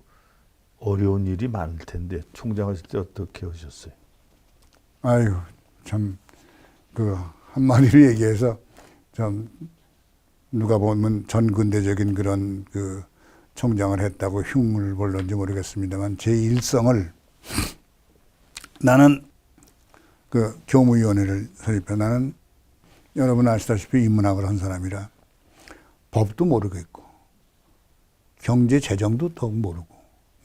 어려운 일이 많을 텐데 총장 하실 때 어떻게 하셨어요? 아유, 참, 그, 한마디로 얘기해서, 좀, 누가 보면 전근대적인 그런 그 총장을 했다고 흉을 볼는지 모르겠습니다만, 제 일성을 나는 그 교무위원회를 설립해 나는 여러분 아시다시피 인문학을 한 사람이라 법도 모르겠고, 경제 재정도 더욱 모르고,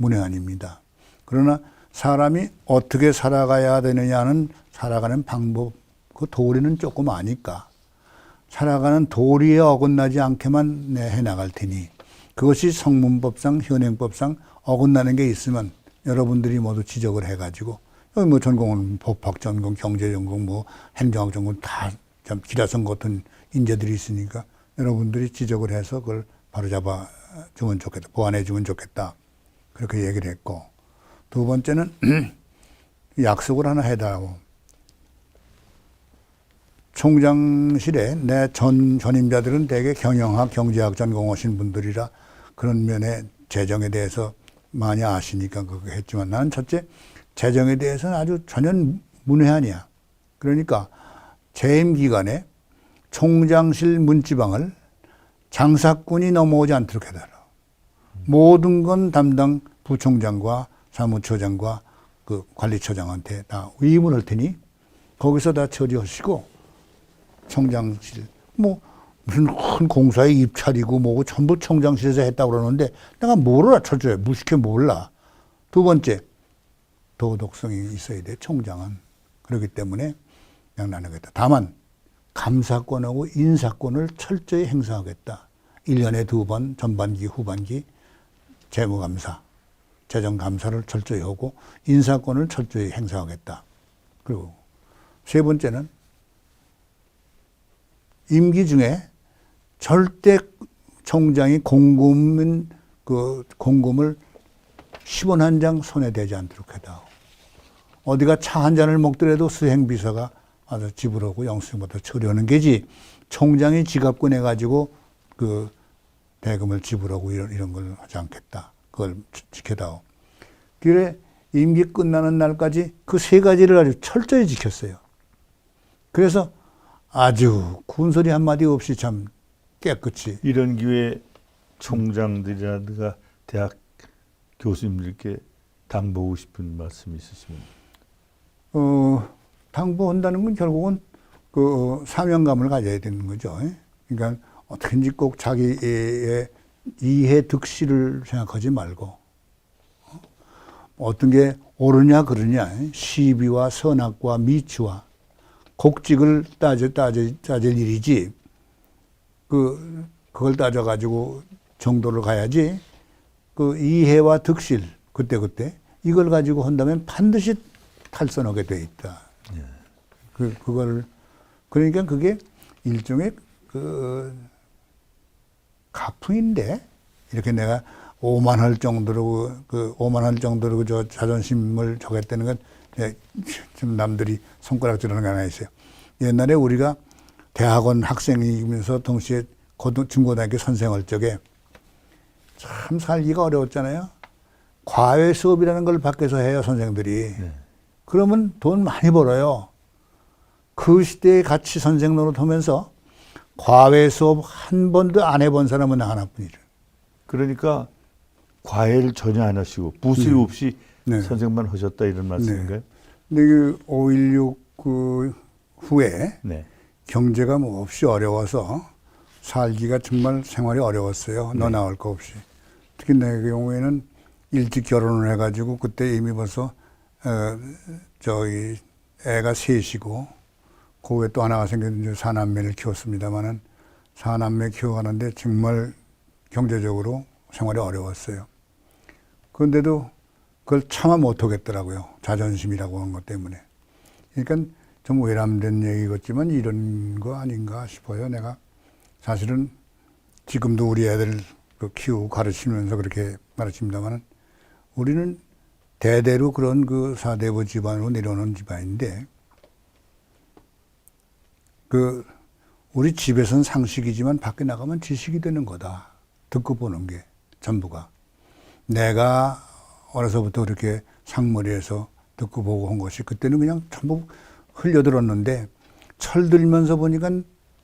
문외한입니다. 그러나 사람이 어떻게 살아가야 되느냐는 살아가는 방법, 그 도리는 조금 아니까 살아가는 도리에 어긋나지 않게만 해나갈 테니 그것이 성문법상 현행법상 어긋나는 게 있으면 여러분들이 모두 지적을 해가지고 여기 뭐 전공은 법학 전공, 경제 전공, 뭐 행정학 전공 다 참 기라성 같은 인재들이 있으니까 여러분들이 지적을 해서 그걸 바로잡아 주면 좋겠다, 보완해 주면 좋겠다 그렇게 얘기를 했고, 두 번째는 약속을 하나 해달라고. 총장실에 내 전임자들은 대개 경영학, 경제학 전공 오신 분들이라 그런 면에 재정에 대해서 많이 아시니까 그렇게 했지만 나는 첫째, 재정에 대해서는 아주 전혀 문외한이야. 그러니까 재임 기간에 총장실 문지방을 장사꾼이 넘어오지 않도록 해달라. 모든 건 담당 부총장과 사무처장과 그 관리처장한테 다 위임을 할 테니 거기서 다 처리하시고, 총장실 뭐 무슨 큰 공사에 입찰이고 뭐고 전부 총장실에서 했다고 그러는데 내가 뭘 알아쳐줘요. 무식해 몰라. 두 번째, 도덕성이 있어야 돼. 총장은. 그렇기 때문에 그냥 나누겠다. 다만 감사권하고 인사권을 철저히 행사하겠다. 1년에 2번 전반기 후반기 재무감사, 재정감사를 철저히 하고 인사권을 철저히 행사하겠다. 그리고 세 번째는 임기 중에 절대 총장이 공금을 10원 한 장 손에 대지 않도록 해다. 어디가 차 한 잔을 먹더라도 수행비서가 와서 지불하고 영수증부터 처리하는 게지, 총장이 지갑 꺼내가지고 그 대금을 지불하고 이런 걸 하지 않겠다. 그걸 지켜다오. 그래 임기 끝나는 날까지 그 세 가지를 아주 철저히 지켰어요. 그래서 아주 군소리 한마디 없이 참 깨끗이. 이런 기회에 총장들이라든가 대학 교수님들께 당부하고 싶은 말씀이 있으시면? 당부한다는 건 결국은 그 사명감을 가져야 되는 거죠. 그러니까 어떻게든지 꼭 자기의 이해 득실을 생각하지 말고 어떤 게 옳으냐 그러냐, 시비와 선악과 미추와 곡직을 따질 일이지, 그걸 따져가지고 정도를 가야지, 그 이해와 득실, 그때, 이걸 가지고 한다면 반드시 탈선하게 돼 있다. 예. 그러니까 그게 일종의 가풍인데, 이렇게 내가 오만할 정도로 저 자존심을 저겠다는 건 좀 남들이 손가락질하는 게 하나 있어요. 옛날에 우리가 대학원 학생이면서 동시에 중고등학교 선생할 적에 참 살기가 어려웠잖아요. 과외 수업이라는 걸 밖에서 해요, 선생들이. 네. 그러면 돈 많이 벌어요. 그 시대에 같이 선생 노릇하면서 과외 수업 한 번도 안 해본 사람은 나 하나뿐이래. 그러니까 과외를 전혀 안 하시고 부수입 없이 네. 선생만 하셨다 이런 말씀인가요? 근데 그 5.16 그 후에 네. 경제가 뭐 없이 어려워서 살기가 정말 생활이 어려웠어요. 너 나올 거 없이. 특히 내 경우에는 일찍 결혼을 해가지고 그때 이미 벌써 저희 애가 셋이고 그 후에 또 하나가 생겼는데 사남매를 키웠습니다만은 사남매 키워가는데 정말 경제적으로 생활이 어려웠어요. 그런데도 그걸 참아 못하겠더라고요. 자존심이라고 하는 것 때문에. 그러니까 좀 외람된 얘기겠지만 이런 거 아닌가 싶어요. 내가 사실은 지금도 우리 애들 키우고 가르치면서 그렇게 가르칩니다만은 우리는 대대로 그런 그 사대부 집안으로 내려오는 집안인데 그 우리 집에서는 상식이지만 밖에 나가면 지식이 되는 거다. 듣고 보는 게 전부가. 내가 어려서부터 그렇게 상머리에서 듣고 보고 한 것이 그때는 그냥 전부 흘려들었는데 철들면서 보니까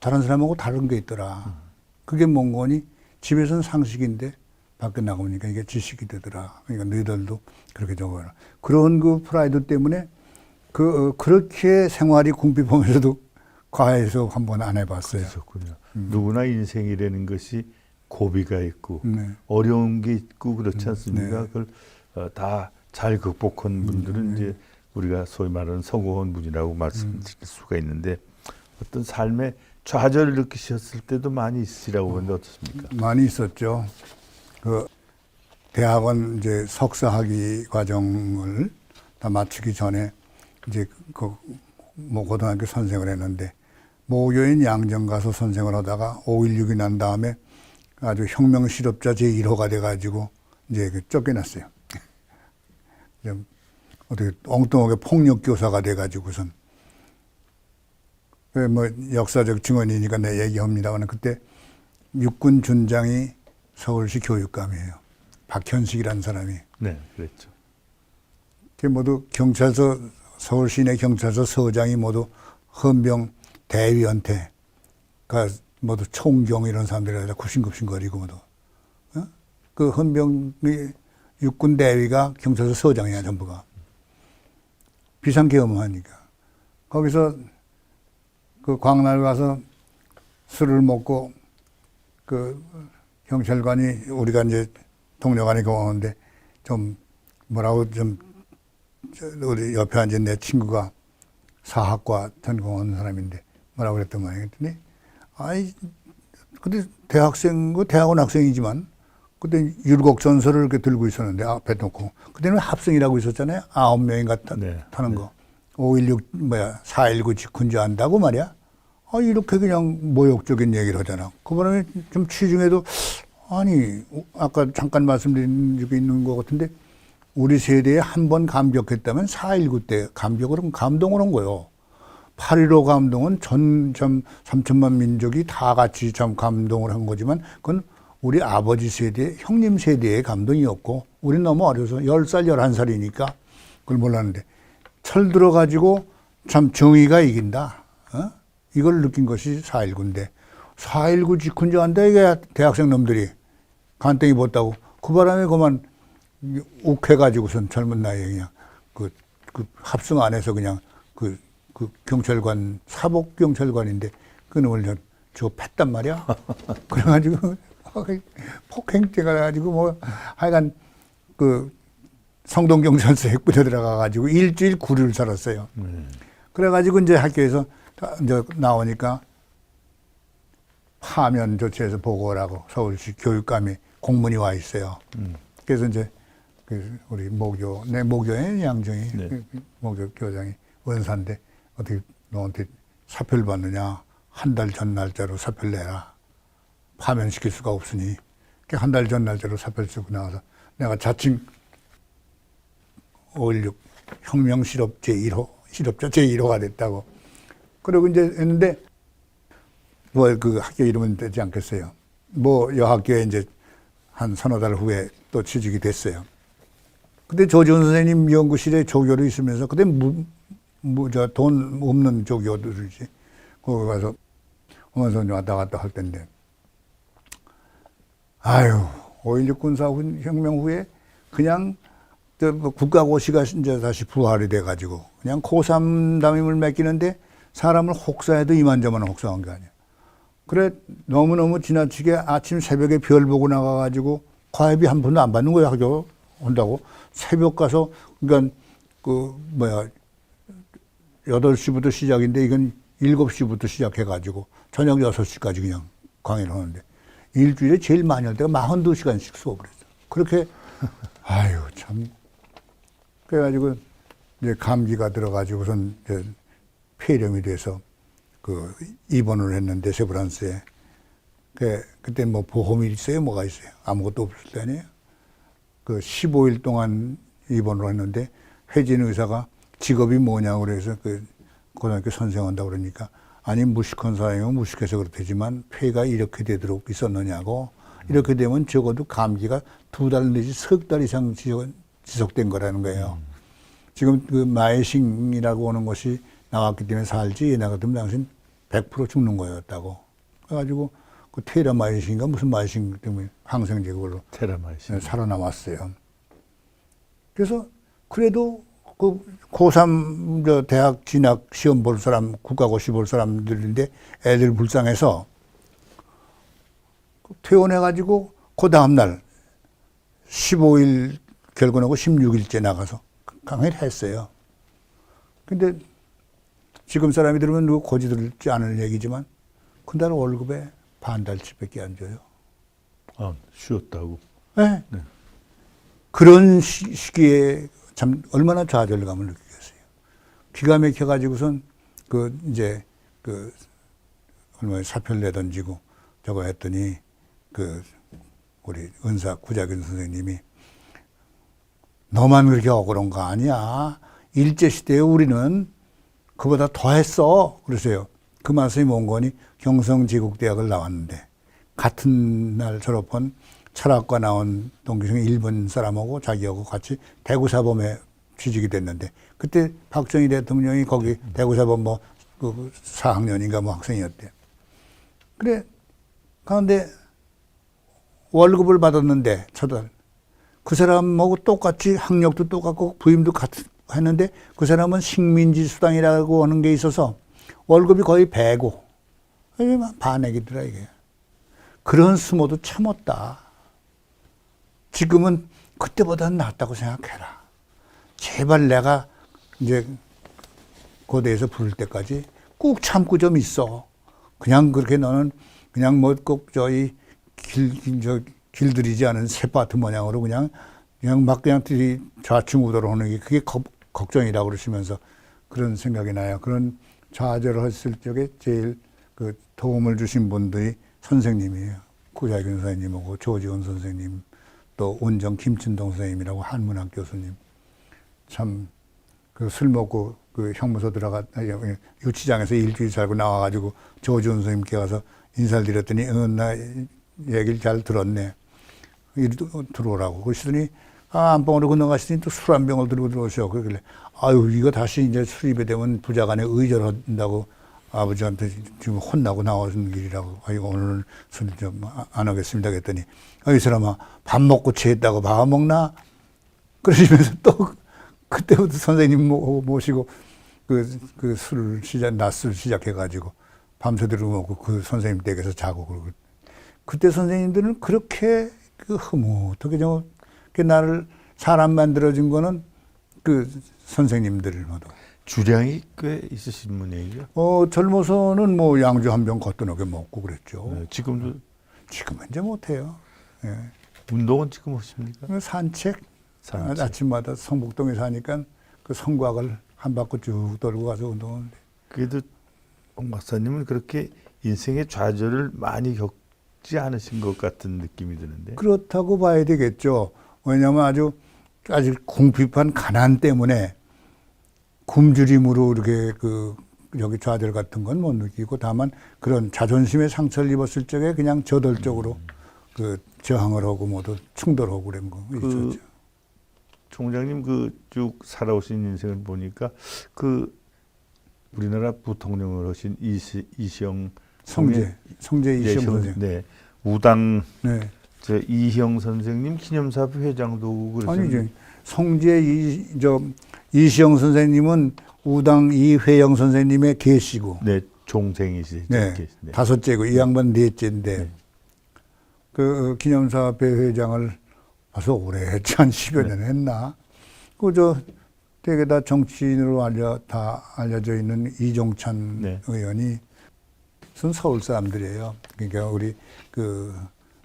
다른 사람하고 다른 게 있더라. 그게 뭔 거니? 집에서는 상식인데 밖에 나가보니까 이게 지식이 되더라. 그러니까 너희들도 그렇게 적어라. 그런 그 프라이드 때문에 그렇게 생활이 궁핍하면서도 과외에서 한번 안 해봤어요. 그렇군요. 누구나 인생이라는 것이 고비가 있고 네. 어려운 게 있고 그렇지 않습니까? 네. 그걸 다 잘 극복한 분들은 이제 우리가 소위 말하는 성공한 분이라고 말씀드릴 수가 있는데 어떤 삶의 좌절을 느끼셨을 때도 많이 있으시라고 보는데 어떻습니까? 많이 있었죠. 그 대학원 이제 석사학위 과정을 다 마치기 전에 이제 뭐 고등학교 선생을 했는데 모교인 양정 가서 선생을 하다가 5.16이 난 다음에 아주 혁명 실업자 제1호가 돼가지고 이제 쫓겨났어요. 어떻게 엉뚱하게 폭력 교사가 돼가지고선 뭐 역사적 증언이니까 내 얘기합니다만 그때 육군 준장이 서울시 교육감이에요. 박현식이라는 사람이. 네, 그랬죠. 그 모두 경찰서 서울 시내 경찰서 서장이 모두 헌병 대위원태가 모두 총경 이런 사람들이 다 굽신굽신거리고 모두 그 헌병이 육군 대위가 경찰서 서장이야 전부가 비상계엄하니까 거기서 그 광날 가서 술을 먹고 그 경찰관이 우리가 이제 동료관이 고마운데 좀 뭐라고 좀 우리 옆에 앉은 내 친구가 사학과 전공한 사람인데 뭐라고 그랬단 말이에요. 그랬더니 아이 근데 대학원 학생이지만 그때 율곡전설을 이렇게 들고 있었는데 앞에 놓고 그때는 합성이라고 있었잖아요. 9명인가 타는 거. 5.16 4.19 직훈제 한다고 말이야. 이렇게 그냥 모욕적인 얘기를 하잖아. 그 바람에 좀 취중에도 아니 아까 잠깐 말씀드린 적이 있는 것 같은데 우리 세대에 한 번 감격했다면 4.19 때 감격을 하면 감동을 한 거예요. 8.15 감동은 전 3천만 민족이 다 같이 참 감동을 한 거지만 그건 우리 아버지 세대, 형님 세대의 감동이었고 우리 너무 어려서 10살, 11살이니까 그걸 몰랐는데 철 들어가지고 참 정의가 이긴다. 이걸 느낀 것이 4.19인데 4.19 직훈제 한다 이게 대학생 놈들이 간땡이 벗다고 그 바람에 그만 욱해가지고선 젊은 나이에 그냥 그 합성 안에서 그냥 그 경찰관 사복 경찰관인데 그 놈을 저 팼단 말이야. 그래가지고 폭행죄가 가지고 뭐 하여간 그 성동 경찰서에 꾸려 들어가가지고 일주일 구류를 살았어요. 그래가지고 이제 학교에서 이제 나오니까 파면 조치해서 보고라고 서울시 교육감이 공문이 와 있어요. 그래서 이제 우리 내 모교의 양정이 모교 교장이 원사인데 어떻게 너한테 사표를 받느냐 한 달 전 날짜로 사표를 내라 파면시킬 수가 없으니 한 달 전 날짜로 사표를 쓰고 나와서 내가 자칭 5.16 혁명 실업자 제1호가 됐다고 그러고 이제 했는데 뭐 그 학교 이름은 되지 않겠어요. 뭐 여학교에 이제 한 서너 달 후에 또 취직이 됐어요. 근데 조지훈 선생님 연구실에 조교로 있으면서 그때 뭐 저 돈 없는 쪽이어들이지. 거기 가서 어머선이 왔다 갔다 할 텐데. 아유, 5.16 군사혁명 후에 그냥 뭐 국가고시가 이제 다시 부활이 돼가지고 그냥 고3 담임을 맡기는데 사람을 혹사해도 이만저만 혹사한 게 아니야. 그래 너무너무 지나치게 아침 새벽에 별 보고 나가가지고 과외비 한 푼도 안 받는 거야 학교 온다고. 새벽 가서 그러니까 그 뭐야 8시부터 시작인데 이건 7시부터 시작해가지고 저녁 6시까지 그냥 강의를 하는데 일주일에 제일 많이 할 때가 42시간씩 수업을 했어. 그렇게 아유 참 그래가지고 이제 감기가 들어가지고선 이제 폐렴이 돼서 그 입원을 했는데 세브란스에 그때 뭐 보험이 있어요 뭐가 있어요 아무것도 없을 때 아니에요. 그 15일 동안 입원을 했는데 회진 의사가 직업이 뭐냐고 그래서 그 고등학교 선생한다고 그러니까 아니 무식한 사람이면 무식해서 그렇대지만 폐가 이렇게 되도록 있었느냐고. 이렇게 되면 적어도 감기가 2달 내지 석 달 이상 지속된 거라는 거예요. 지금 그 마이싱이라고 하는 것이 나왔기 때문에 살지 얘네 같으면 당신 100% 죽는 거였다고. 그래가지고 그 테라마이신인가 무슨 마이신 때문에 항생제 그걸로 테라마이신 살아남았어요. 그래서 그래도 그 고3 저 대학 진학 시험 볼 사람 국가고시 볼 사람들인데 애들 불쌍해서 퇴원해가지고 그 다음날 15일 결근하고 16일째 나가서 강의를 했어요. 근데 지금 사람이 들으면 누구 고지 들지 않을 얘기지만 그날 월급에 반달치밖에 안 줘요. 아, 쉬었다고. 네. 네. 그런 시기에 참 얼마나 좌절감을 느끼겠어요. 기가 막혀가지고선 그 이제 그 얼마나 사표를 내던지고 저거 했더니 그 우리 은사 구자균 선생님이 너만 그렇게 억울한 거 아니야. 일제시대에 우리는 그보다 더 했어. 그러세요. 그 말씀이 뭔 거니? 경성제국대학을 나왔는데 같은 날 졸업한 철학과 나온 동기생이 일본 사람하고 자기하고 같이 대구사범에 취직이 됐는데 그때 박정희 대통령이 거기 대구사범 뭐 그 4학년인가 뭐 학생이었대. 그래 가는데 월급을 받았는데 첫달 그 사람하고 똑같이 학력도 똑같고 부임도 했는데 그 사람은 식민지 수당이라고 하는 게 있어서 월급이 거의 배고 반액이더라 이게. 그런 수모도 참았다. 지금은 그때보다는 낫다고 생각해라. 제발 내가 이제 고대에서 부를 때까지 꾹 참고 좀 있어. 그냥 그렇게 너는 그냥 뭐 꼭 저희 길들이지 않은 새바트 모양으로 그냥 막 그냥 좌충우돌 하는 게 그게 걱정이라고 그러시면서 그런 생각이 나요. 그런 좌절을 했을 적에 제일 그 도움을 주신 분들이 선생님이에요. 구자균 선생님하고 조지원 선생님, 또 온정 김춘동 선생님이라고 한문학 교수님. 참 그 술 먹고 그 형무소 유치장에서 일주일 살고 나와가지고 조지원 선생님께 가서 인사를 드렸더니 나 얘기를 잘 들었네. 이리 들어오라고. 그러시더니 안방으로 건너가시더니 또 술 한 병을 들고 들어오셔. 그러길래 아유 이거 다시 이제 수입이 되면 부자간에 의절한다고 아버지한테 지금 혼나고 나오는 길이라고. 아이고 오늘은 술 좀 안 하겠습니다. 그랬더니 이 사람아 밥 먹고 취했다고 밥 먹나? 그러시면서 또 그때부터 선생님 모시고 그 술을 낮술 시작해가지고 밤새도록 먹고 그 선생님 댁에서 자고 그러고. 그때 선생님들은 그렇게 그 흐뭇하게 나를 사람 만들어준 거는 그 선생님들 모두. 주량이 꽤 있으신 분이에요. 젊어서는 뭐 양주 한 병 거뜬하게 먹고 그랬죠. 네, 지금은 이제 못해요. 예. 운동은 지금 하십니까? 산책. 아침마다 성북동에 사니까 그 성곽을 한 바퀴 쭉 돌고 가서 운동하는데. 그래도 홍 박사님은 그렇게 인생의 좌절을 많이 겪지 않으신 것 같은 느낌이 드는데. 그렇다고 봐야 되겠죠. 왜냐하면 아주 궁핍한 가난 때문에 굶주림으로 이렇게 여기 좌절 같은 건 못 느끼고 다만 그런 자존심의 상처를 입었을 적에 그냥 저돌적으로 저항을 하고 모두 충돌하고 그런 거 있었죠. 총장님 쭉 살아오신 인생을 보니까 우리나라 부통령을 하신 이시영 성재 이시영 선생. 네, 우당 네. 이형 선생님 기념사업회 회장도 하고 그래서 아니죠. 이시영 선생님은 우당 이회영 선생님의 계시고, 네, 종생이시죠. 네, 다섯째고 이 양반 넷째인데 네. 그 기념사업회 회장을 벌써 오래 했지, 한 10여 년 했나? 되게 다 정치인으로 다 알려져 있는 이종찬 네. 의원이 서울 사람들이에요. 그러니까 우리 그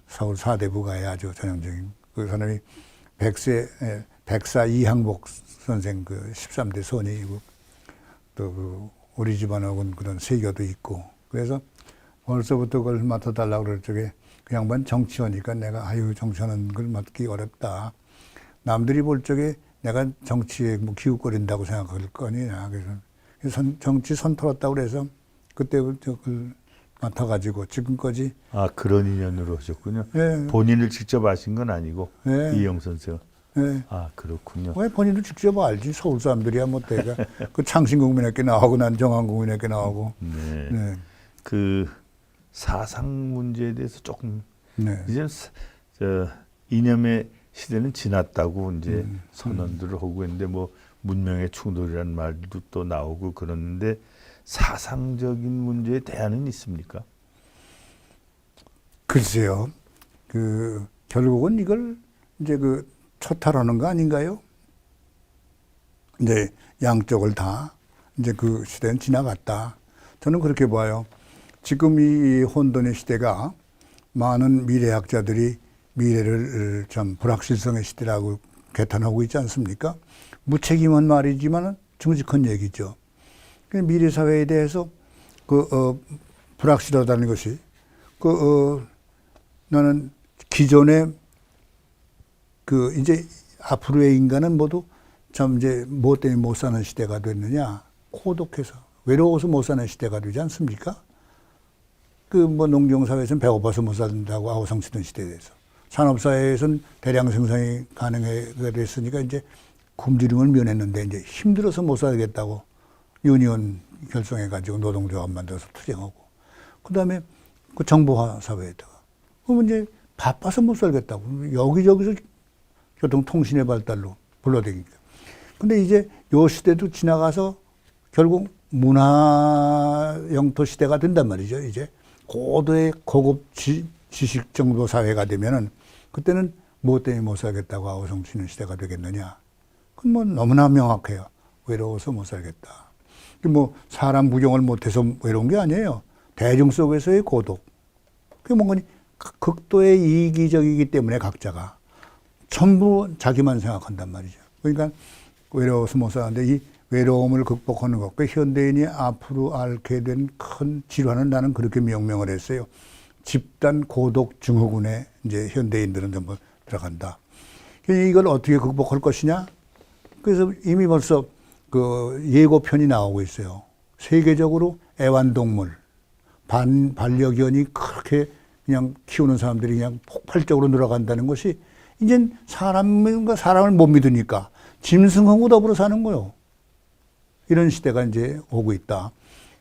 서울 사대부가의 아주 전형적인 그 사람이 백사 이항복 선생 그 13대 손이고 또 그 우리 집안하고는 그런 세교도 있고 그래서 벌써부터 그걸 맡아달라고 그럴 적에 그 양반 정치원이니까 내가 정치하는 걸 맡기 어렵다. 남들이 볼 적에 내가 정치에 뭐 기웃거린다고 생각할 거니냐. 그래서 정치 선 털었다고 그래서 그때부터 그걸 맡아가지고 지금까지. 아, 그런 인연으로 하셨군요. 네. 본인을 직접 아신 건 아니고 네. 이형 선생. 네. 아, 그렇군요. 왜 본인도 직접 알지. 서울 사람들이야 뭐 내가 그 창신국민학교 나오고 난 정한국민학교 나오고. 네. 네. 그 사상 문제에 대해서 조금 네. 이제 이념의 시대는 지났다고 이제 선언들을 하고 있는데 뭐 문명의 충돌이라는 말도 또 나오고 그러는데 사상적인 문제에 대안은 있습니까? 글쎄요. 결국은 이걸 이제 초탈하는 거 아닌가요? 이제 양쪽을 다 이제 그 시대는 지나갔다. 저는 그렇게 봐요. 지금 이 혼돈의 시대가 많은 미래학자들이 미래를 참 불확실성의 시대라고 개탄하고 있지 않습니까? 무책임한 말이지만 정직한 얘기죠. 미래 사회에 대해서 불확실하다는 것이 나는 기존의 이제 앞으로의 인간은 모두 참 이제 뭐 때문에 못 사는 시대가 됐느냐? 고독해서 외로워서 못 사는 시대가 되지 않습니까? 뭐 농경사회에서는 배고파서 못 산다고 아우성치던 시대에서 산업사회에서는 대량 생산이 가능하게 됐으니까 이제 굶주림을 면했는데 이제 힘들어서 못 살겠다고 유니온 결성해가지고 노동조합 만들어서 투쟁하고 그다음에 그 정보화 사회에다가 그러면 이제 바빠서 못 살겠다고 여기저기서 교통통신의 발달로 불러대니까. 근데 이제 요 시대도 지나가서 결국 문화 영토 시대가 된단 말이죠. 이제 고도의 고급 지식 정도 사회가 되면은 그때는 뭐 때문에 못 살겠다고 아우성치는 시대가 되겠느냐. 그건 뭐 너무나 명확해요. 외로워서 못 살겠다. 뭐 사람 구경을 못해서 외로운 게 아니에요. 대중 속에서의 고독. 그게 뭔가 극도의 이기적이기 때문에 각자가 전부 자기만 생각한단 말이죠. 그러니까 외로워서 못 사는데 이 외로움을 극복하는 것, 그 현대인이 앞으로 앓게 된 큰 질환은 나는 그렇게 명명을 했어요. 집단 고독 증후군에 이제 현대인들은 전부 들어간다. 이걸 어떻게 극복할 것이냐? 그래서 이미 벌써 예고편이 나오고 있어요. 세계적으로 애완동물, 반려견이 그렇게 그냥 키우는 사람들이 그냥 폭발적으로 늘어간다는 것이 이젠 사람을 못 믿으니까 짐승하고 더불어 사는 거요. 이런 시대가 이제 오고 있다.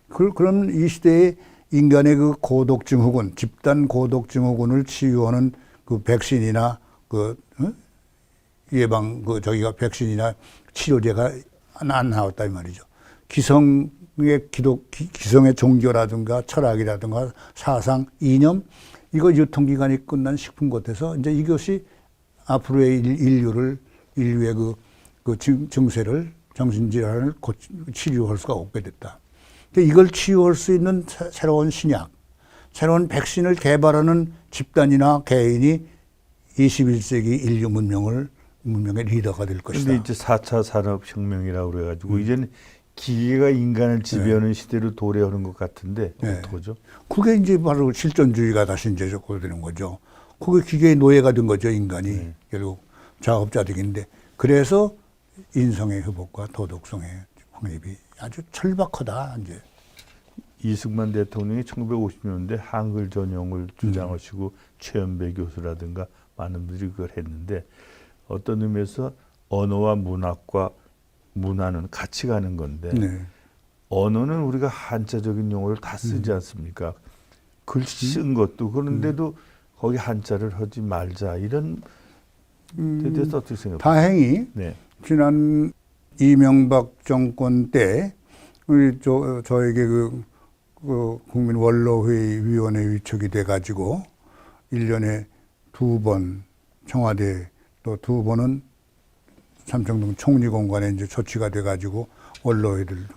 그런 이 시대에 인간의 고독 증후군, 집단 고독 증후군을 치유하는 백신이나 예방 백신이나 치료제가 안 나왔다 이 말이죠. 기성의 종교라든가 철학이라든가 사상, 이념 이거 유통기간이 끝난 식품같아서 이제 이것이 앞으로의 인류의 증세를 정신질환을 치료할 수가 없게 됐다. 이걸 치유할 수 있는 새로운 신약, 새로운 백신을 개발하는 집단이나 개인이 21세기 인류 문명의 리더가 될 것이다. 그런데 이제 4차 산업혁명이라고 그래가지고 이제는 기계가 인간을 지배하는 시대로 도래하는 것 같은데 어떡하죠? 그게 이제 바로 실존주의가 다시 이제 되는 거죠. 그게 기계의 노예가 된 거죠, 인간이. 결국 자업자득인데. 그래서 인성의 회복과 도덕성의 확립이 아주 철박하다, 이제. 이승만 대통령이 1950년대 한글 전용을 주장하시고 최연배 교수라든가 많은 분들이 그걸 했는데 어떤 의미에서 언어와 문학과 문화는 같이 가는 건데 언어는 우리가 한자적인 용어를 다 쓰지 않습니까? 글 쓴 것도 그런데도 거기 한자를 하지 말자 이런 데 대해서 어떻게 생각하세요? 다행히 네. 지난 이명박 정권 때 우리 저에게 그 국민 원로회의 위원회 위촉이 돼가지고 1년에 2번 청와대 또 2번은 삼청동 총리공관에 이제 조치가 돼가지고 원로회들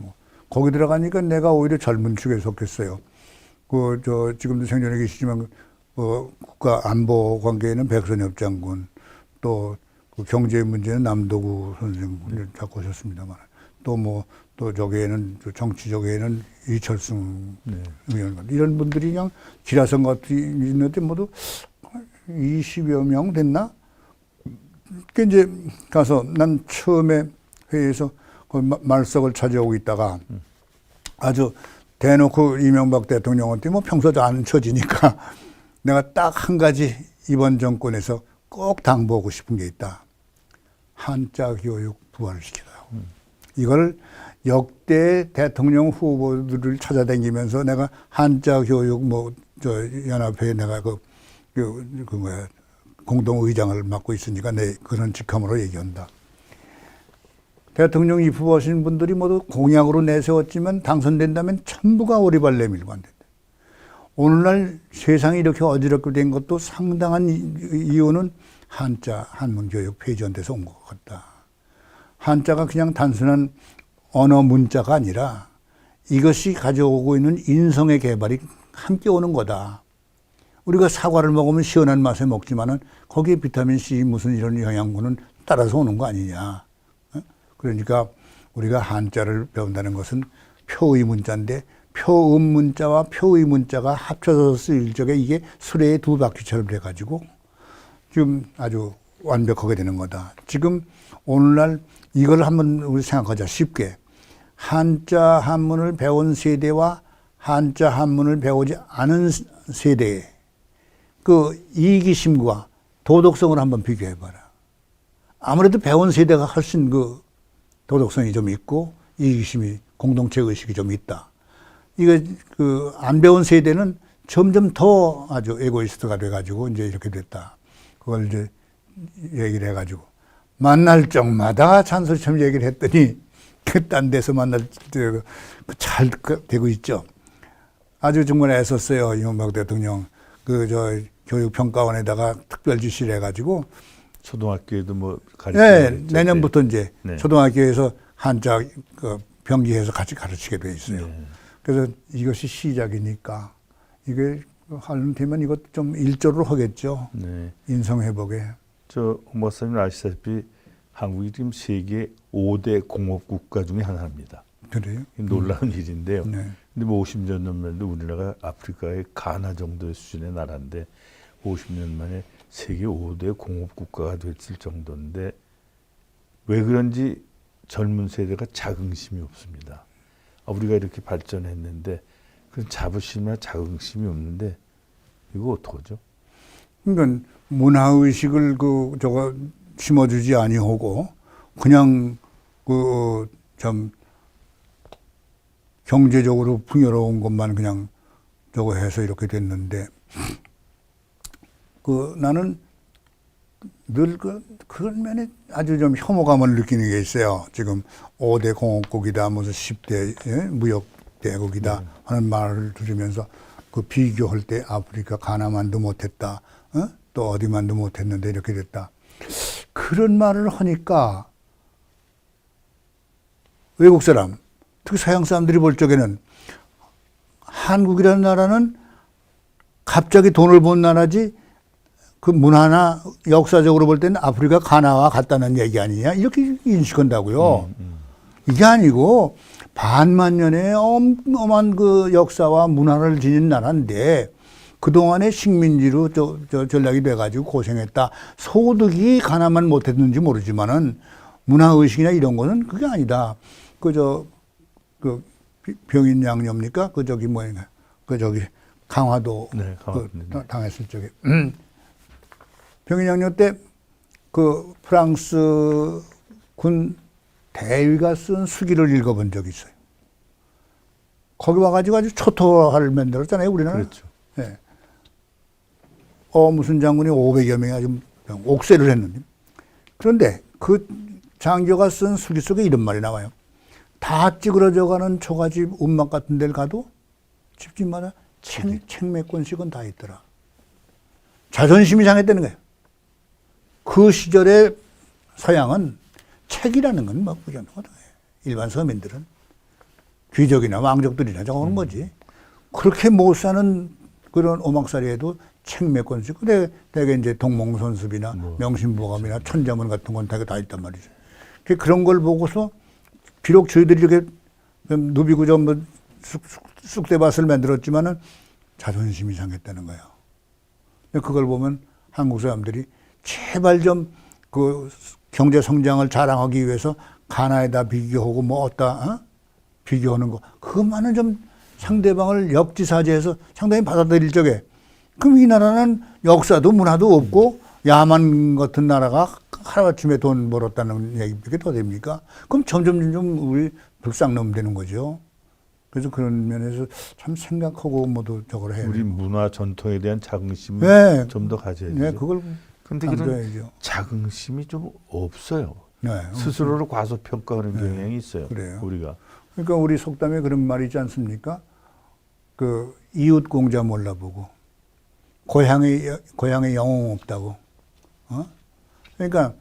거기 들어가니까 내가 오히려 젊은 축에 속했어요. 지금도 생존해 계시지만 국가 안보 관계에는 백선엽 장군 또 그 경제 문제는 남도구 선생을 잡고 오셨습니다만 또 저기에는 정치적에는 이철승 의원 이런 분들이 그냥 지라성 같은 있는데 모두 20여 명 됐나? 그 이제 가서 난 처음에 회의에서 그 말석을 차지하고 있다가 아주 대놓고 이명박 대통령한테 뭐 평소 안 쳐지니까 내가 딱 한 가지 이번 정권에서 꼭 당부하고 싶은 게 있다. 한자 교육 부활을 시키라고. 이걸 역대 대통령 후보들을 찾아다니면서 내가 한자 교육 연합회에 내가 공동의장을 맡고 있으니까 내 그런 직함으로 얘기한다. 대통령 입후보하신 분들이 모두 공약으로 내세웠지만 당선된다면 전부가 오리발 내밀고 안 된다. 오늘날 세상이 이렇게 어지럽게 된 것도 상당한 이유는 한자, 한문교육 폐지원돼서 온 것 같다. 한자가 그냥 단순한 언어 문자가 아니라 이것이 가져오고 있는 인성의 개발이 함께 오는 거다. 우리가 사과를 먹으면 시원한 맛에 먹지만은 거기에 비타민C 무슨 이런 영양분은 따라서 오는 거 아니냐. 그러니까 우리가 한자를 배운다는 것은 표의 문자인데 표음 문자와 표의 문자가 합쳐서 쓰일 적에 이게 수레의 두 바퀴처럼 돼가지고 지금 아주 완벽하게 되는 거다. 지금 오늘날 이걸 한번 우리 생각하자. 쉽게. 한자 한문을 배운 세대와 한자 한문을 배우지 않은 세대의 그 이기심과 도덕성을 한번 비교해봐라. 아무래도 배운 세대가 훨씬 그 도덕성이 좀 있고 이기심이 공동체 의식이 좀 있다. 이거 안 배운 세대는 점점 더 아주 에고이스트가 돼가지고 이제 이렇게 됐다. 그걸 이제 얘기를 해가지고 만날 적마다 잔소리처럼 얘기를 했더니 딴 데서 만날 때 잘 되고 있죠. 아주 정말 애썼어요. 이명박 대통령 교육평가원에다가 특별 지시를 해가지고 초등학교에도 뭐 가르치고 네, 내년부터 이제 네. 초등학교에서 한자 병기해서 같이 가르치게 돼 있어요. 네. 그래서 이것이 시작이니까 이게 하려면 되면 이것 좀 일조를 하겠죠. 네. 인성회복에. 홍 박사님 아시다시피 한국이 지금 세계 5대 공업국가 중에 하나입니다. 그래요? 놀라운 일인데요. 네. 근데 뭐 50년 전만 해도 우리나라가 아프리카의 가나 정도의 수준의 나라인데 50년 만에 세계 5대 공업국가가 됐을 정도인데 왜 그런지 젊은 세대가 자긍심이 없습니다. 우리가 이렇게 발전했는데 그런 자부심이나 자긍심이 없는데 이거 어떡하죠? 그러니까 문화의식을 심어주지 아니하고 그냥 참 경제적으로 풍요로운 것만 그냥 저거 해서 이렇게 됐는데 나는 늘 그런 면에 아주 좀 혐오감을 느끼는 게 있어요. 지금 5대 공업국이다, 무슨 10대 무역대국이다 하는 말을 들으면서 비교할 때 아프리카 가나만도 못했다, 또 어디만도 못했는데 이렇게 됐다. 그런 말을 하니까 외국 사람, 특히 서양 사람들이 볼 적에는 한국이라는 나라는 갑자기 돈을 번 나라지 그 문화나 역사적으로 볼 때는 아프리카 가나와 같다는 얘기 아니냐 이렇게 인식한다고요. 이게 아니고 반만 년의 어마어마한 그 역사와 문화를 지닌 나라인데 그동안에 식민지로 전락이 돼가지고 고생했다. 소득이 가나만 못했는지 모르지만은 문화의식이나 이런 거는 그게 아니다. 병인 양념입니까? 강화도 네, 당했을 적에. 병인 양념 때 프랑스 군 대위가 쓴 수기를 읽어본 적이 있어요. 거기 와가지고 아주 초토화를 만들었잖아요, 우리나라. 그렇죠. 예. 무슨 장군이 500여 명이 아주 옥세를 했는데. 그런데 그 장교가 쓴 수기 속에 이런 말이 나와요. 다 찌그러져가는 초가집 움막 같은 데를 가도 집집마다 책 몇 권씩은 다 있더라. 자존심이 상했다는 거예요. 그 시절의 서양은 책이라는 건 뭐 그냥 일반 서민들은 귀족이나 왕족들이나 적어오는 거지. 그렇게 못 사는 그런 오막살이에도 책 몇 권씩. 근데 대개 이제 동몽선습이나 명심보감이나 천자문 같은 건 되게 다 있단 말이죠. 그런 걸 보고서 비록 저희들이 이렇게 누비구조 뭐 쑥대밭을 만들었지만은 자존심이 상했다는 거예요. 그걸 보면 한국 사람들이 제발 좀 그 경제 성장을 자랑하기 위해서 가나에다 비교하고 뭐 어디다 비교하는 거 그것만은 좀 상대방을 역지사지해서 상당히 받아들일 적에 그럼 이 나라는 역사도 문화도 없고 야만 같은 나라가 하루아침에 돈 벌었다는 얘기밖에 더 됩니까? 그럼 점점 우리 불쌍놈 되는 거죠. 그래서 그런 면에서 참 생각하고 모두 저걸 해야 돼요. 우리 문화 전통에 대한 자긍심을 네. 좀 더 가져야죠. 네, 그걸 근데 그런 강조해야죠. 자긍심이 좀 없어요. 네, 스스로를 과소평가하는 경향이 있어요. 그래요. 우리가. 그러니까 우리 속담에 그런 말이 있지 않습니까? 그 이웃 공자 몰라보고 고향에 영웅 없다고. 그러니까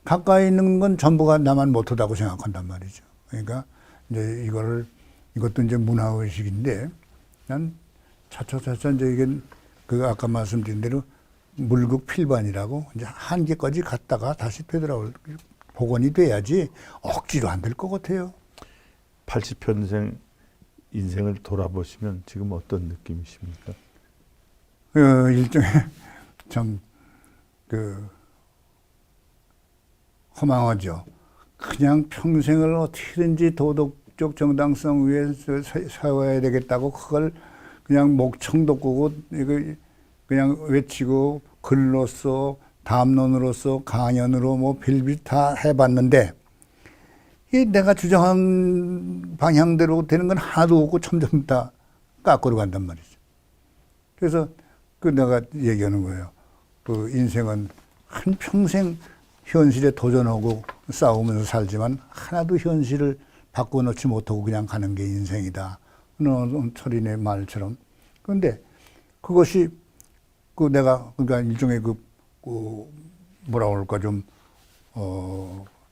가까이 있는 건 전부가 나만 못하다고 생각한단 말이죠. 그러니까 이제 이것도 이제 문화의식인데 난 차차차차 이제 이게 그 아까 말씀드린 대로 물극 필반이라고 이제 한계까지 갔다가 다시 되돌아올 복원이 돼야지 억지로 안 될 것 같아요. 80평생 인생을 돌아보시면 지금 어떤 느낌이십니까? 일종의 참 허망하죠. 그냥 평생을 어떻게든지 도덕적 정당성 위에 세워야 되겠다고 그걸 그냥 목청도 끄고 이거 그냥 외치고 글로써 담론으로서 강연으로 뭐 빌빌 다 해봤는데 이 내가 주장한 방향대로 되는 건 하나도 없고 점점 다 깎으러 간단 말이죠. 그래서 그 내가 얘기하는 거예요. 그 인생은 한 평생 현실에 도전하고 싸우면서 살지만 하나도 현실을 바꿔놓지 못하고 그냥 가는 게 인생이다. 철인의 말처럼. 그런데 그것이 그 내가 그러니까 일종의 뭐라 그럴까 좀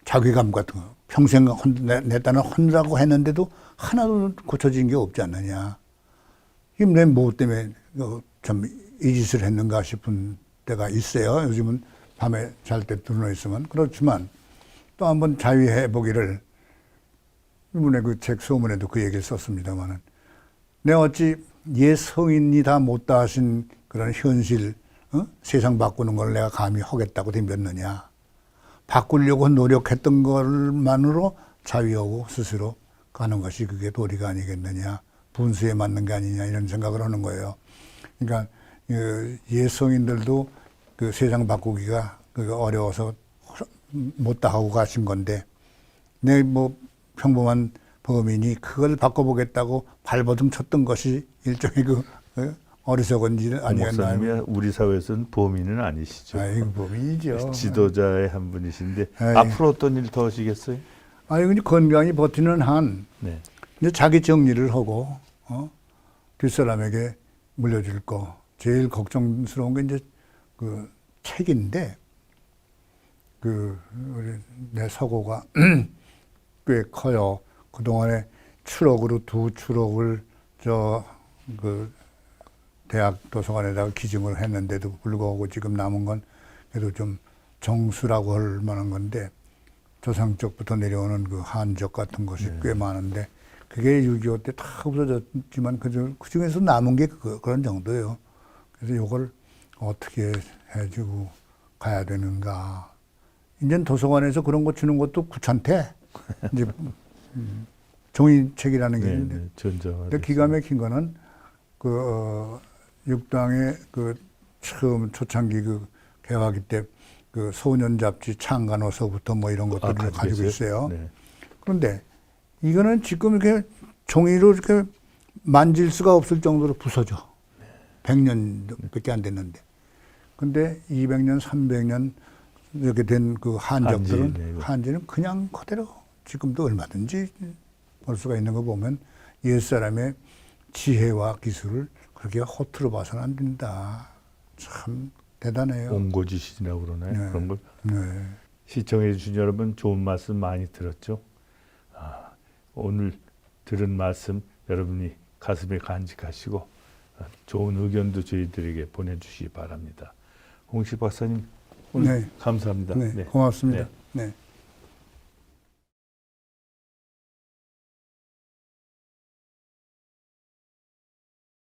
자괴감 같은 거. 평생 내 딴은 혼자고 했는데도 하나도 고쳐진 게 없지 않느냐. 이게 내 뭐 때문에 참 이 짓을 했는가 싶은 때가 있어요. 요즘은 밤에 잘 때 들어 있으면. 그렇지만 또 한번 자위해 보기를 이번에 그 책 소문에도 그 얘기를 썼습니다만은 내 어찌 성인이 다 못다 하신 그런 현실 세상 바꾸는 걸 내가 감히 하겠다고 덤볐느냐. 바꾸려고 노력했던 것만으로 자위하고 스스로 가는 것이 그게 도리가 아니겠느냐. 분수에 맞는 게 아니냐 이런 생각을 하는 거예요. 그러니까 예성인들도 그 세상 바꾸기가 어려워서 못다 하고 가신 건데 내 뭐 평범한 범인이 그걸 바꿔보겠다고 발버둥 쳤던 것이 일종의 어리석은 일 아니었나요? 목사님이 우리 사회에서는 범인은 아니시죠. 아이고, 범인이죠. 지도자의 한 분이신데 아이. 앞으로 어떤 일 더 하시겠어요? 아니 건강히 버티는 한 네. 이제 자기 정리를 하고 뒷사람에게 물려줄 거 제일 걱정스러운 게 이제 그 책인데 내 서고가 꽤 커요. 그 동안에 추록으로 2추록을 대학 도서관에다가 기증을 했는데도 불구하고 지금 남은 건 그래도 좀 정수라고 할 만한 건데 조상 쪽부터 내려오는 그 한적 같은 것이 꽤 많은데 그게 6.25 때 다 없어졌지만 그 중에서 남은 게 그런 정도예요. 그래서 이걸 어떻게 해주고 가야 되는가. 이제 도서관에서 그런 거 주는 것도 귀찮대. 이제 종이책이라는 게 있는데. 근데 기가 막힌 거는 육당의 처음 초창기 개화기 때 소년 잡지 창간호서부터 뭐 이런 것들을 가지고 있어요. 네. 그런데 이거는 지금 이렇게 종이로 이렇게 만질 수가 없을 정도로 부서져. 100년밖에 안 됐는데. 근데 200년, 300년 이렇게 된 그 한적들은 한지는 그냥 그대로 지금도 얼마든지 볼 수가 있는 거 보면 옛사람의 지혜와 기술을 그렇게 허투루 봐서는 안 된다. 참 대단해요. 옹고지신이라고 그러나요? 네. 그런 걸 네. 시청해 주신 여러분 좋은 말씀 많이 들었죠? 오늘 들은 말씀 여러분이 가슴에 간직하시고 좋은 의견도 저희들에게 보내주시기 바랍니다. 홍식 박사님 오늘 네. 감사합니다. 네. 고맙습니다. 네.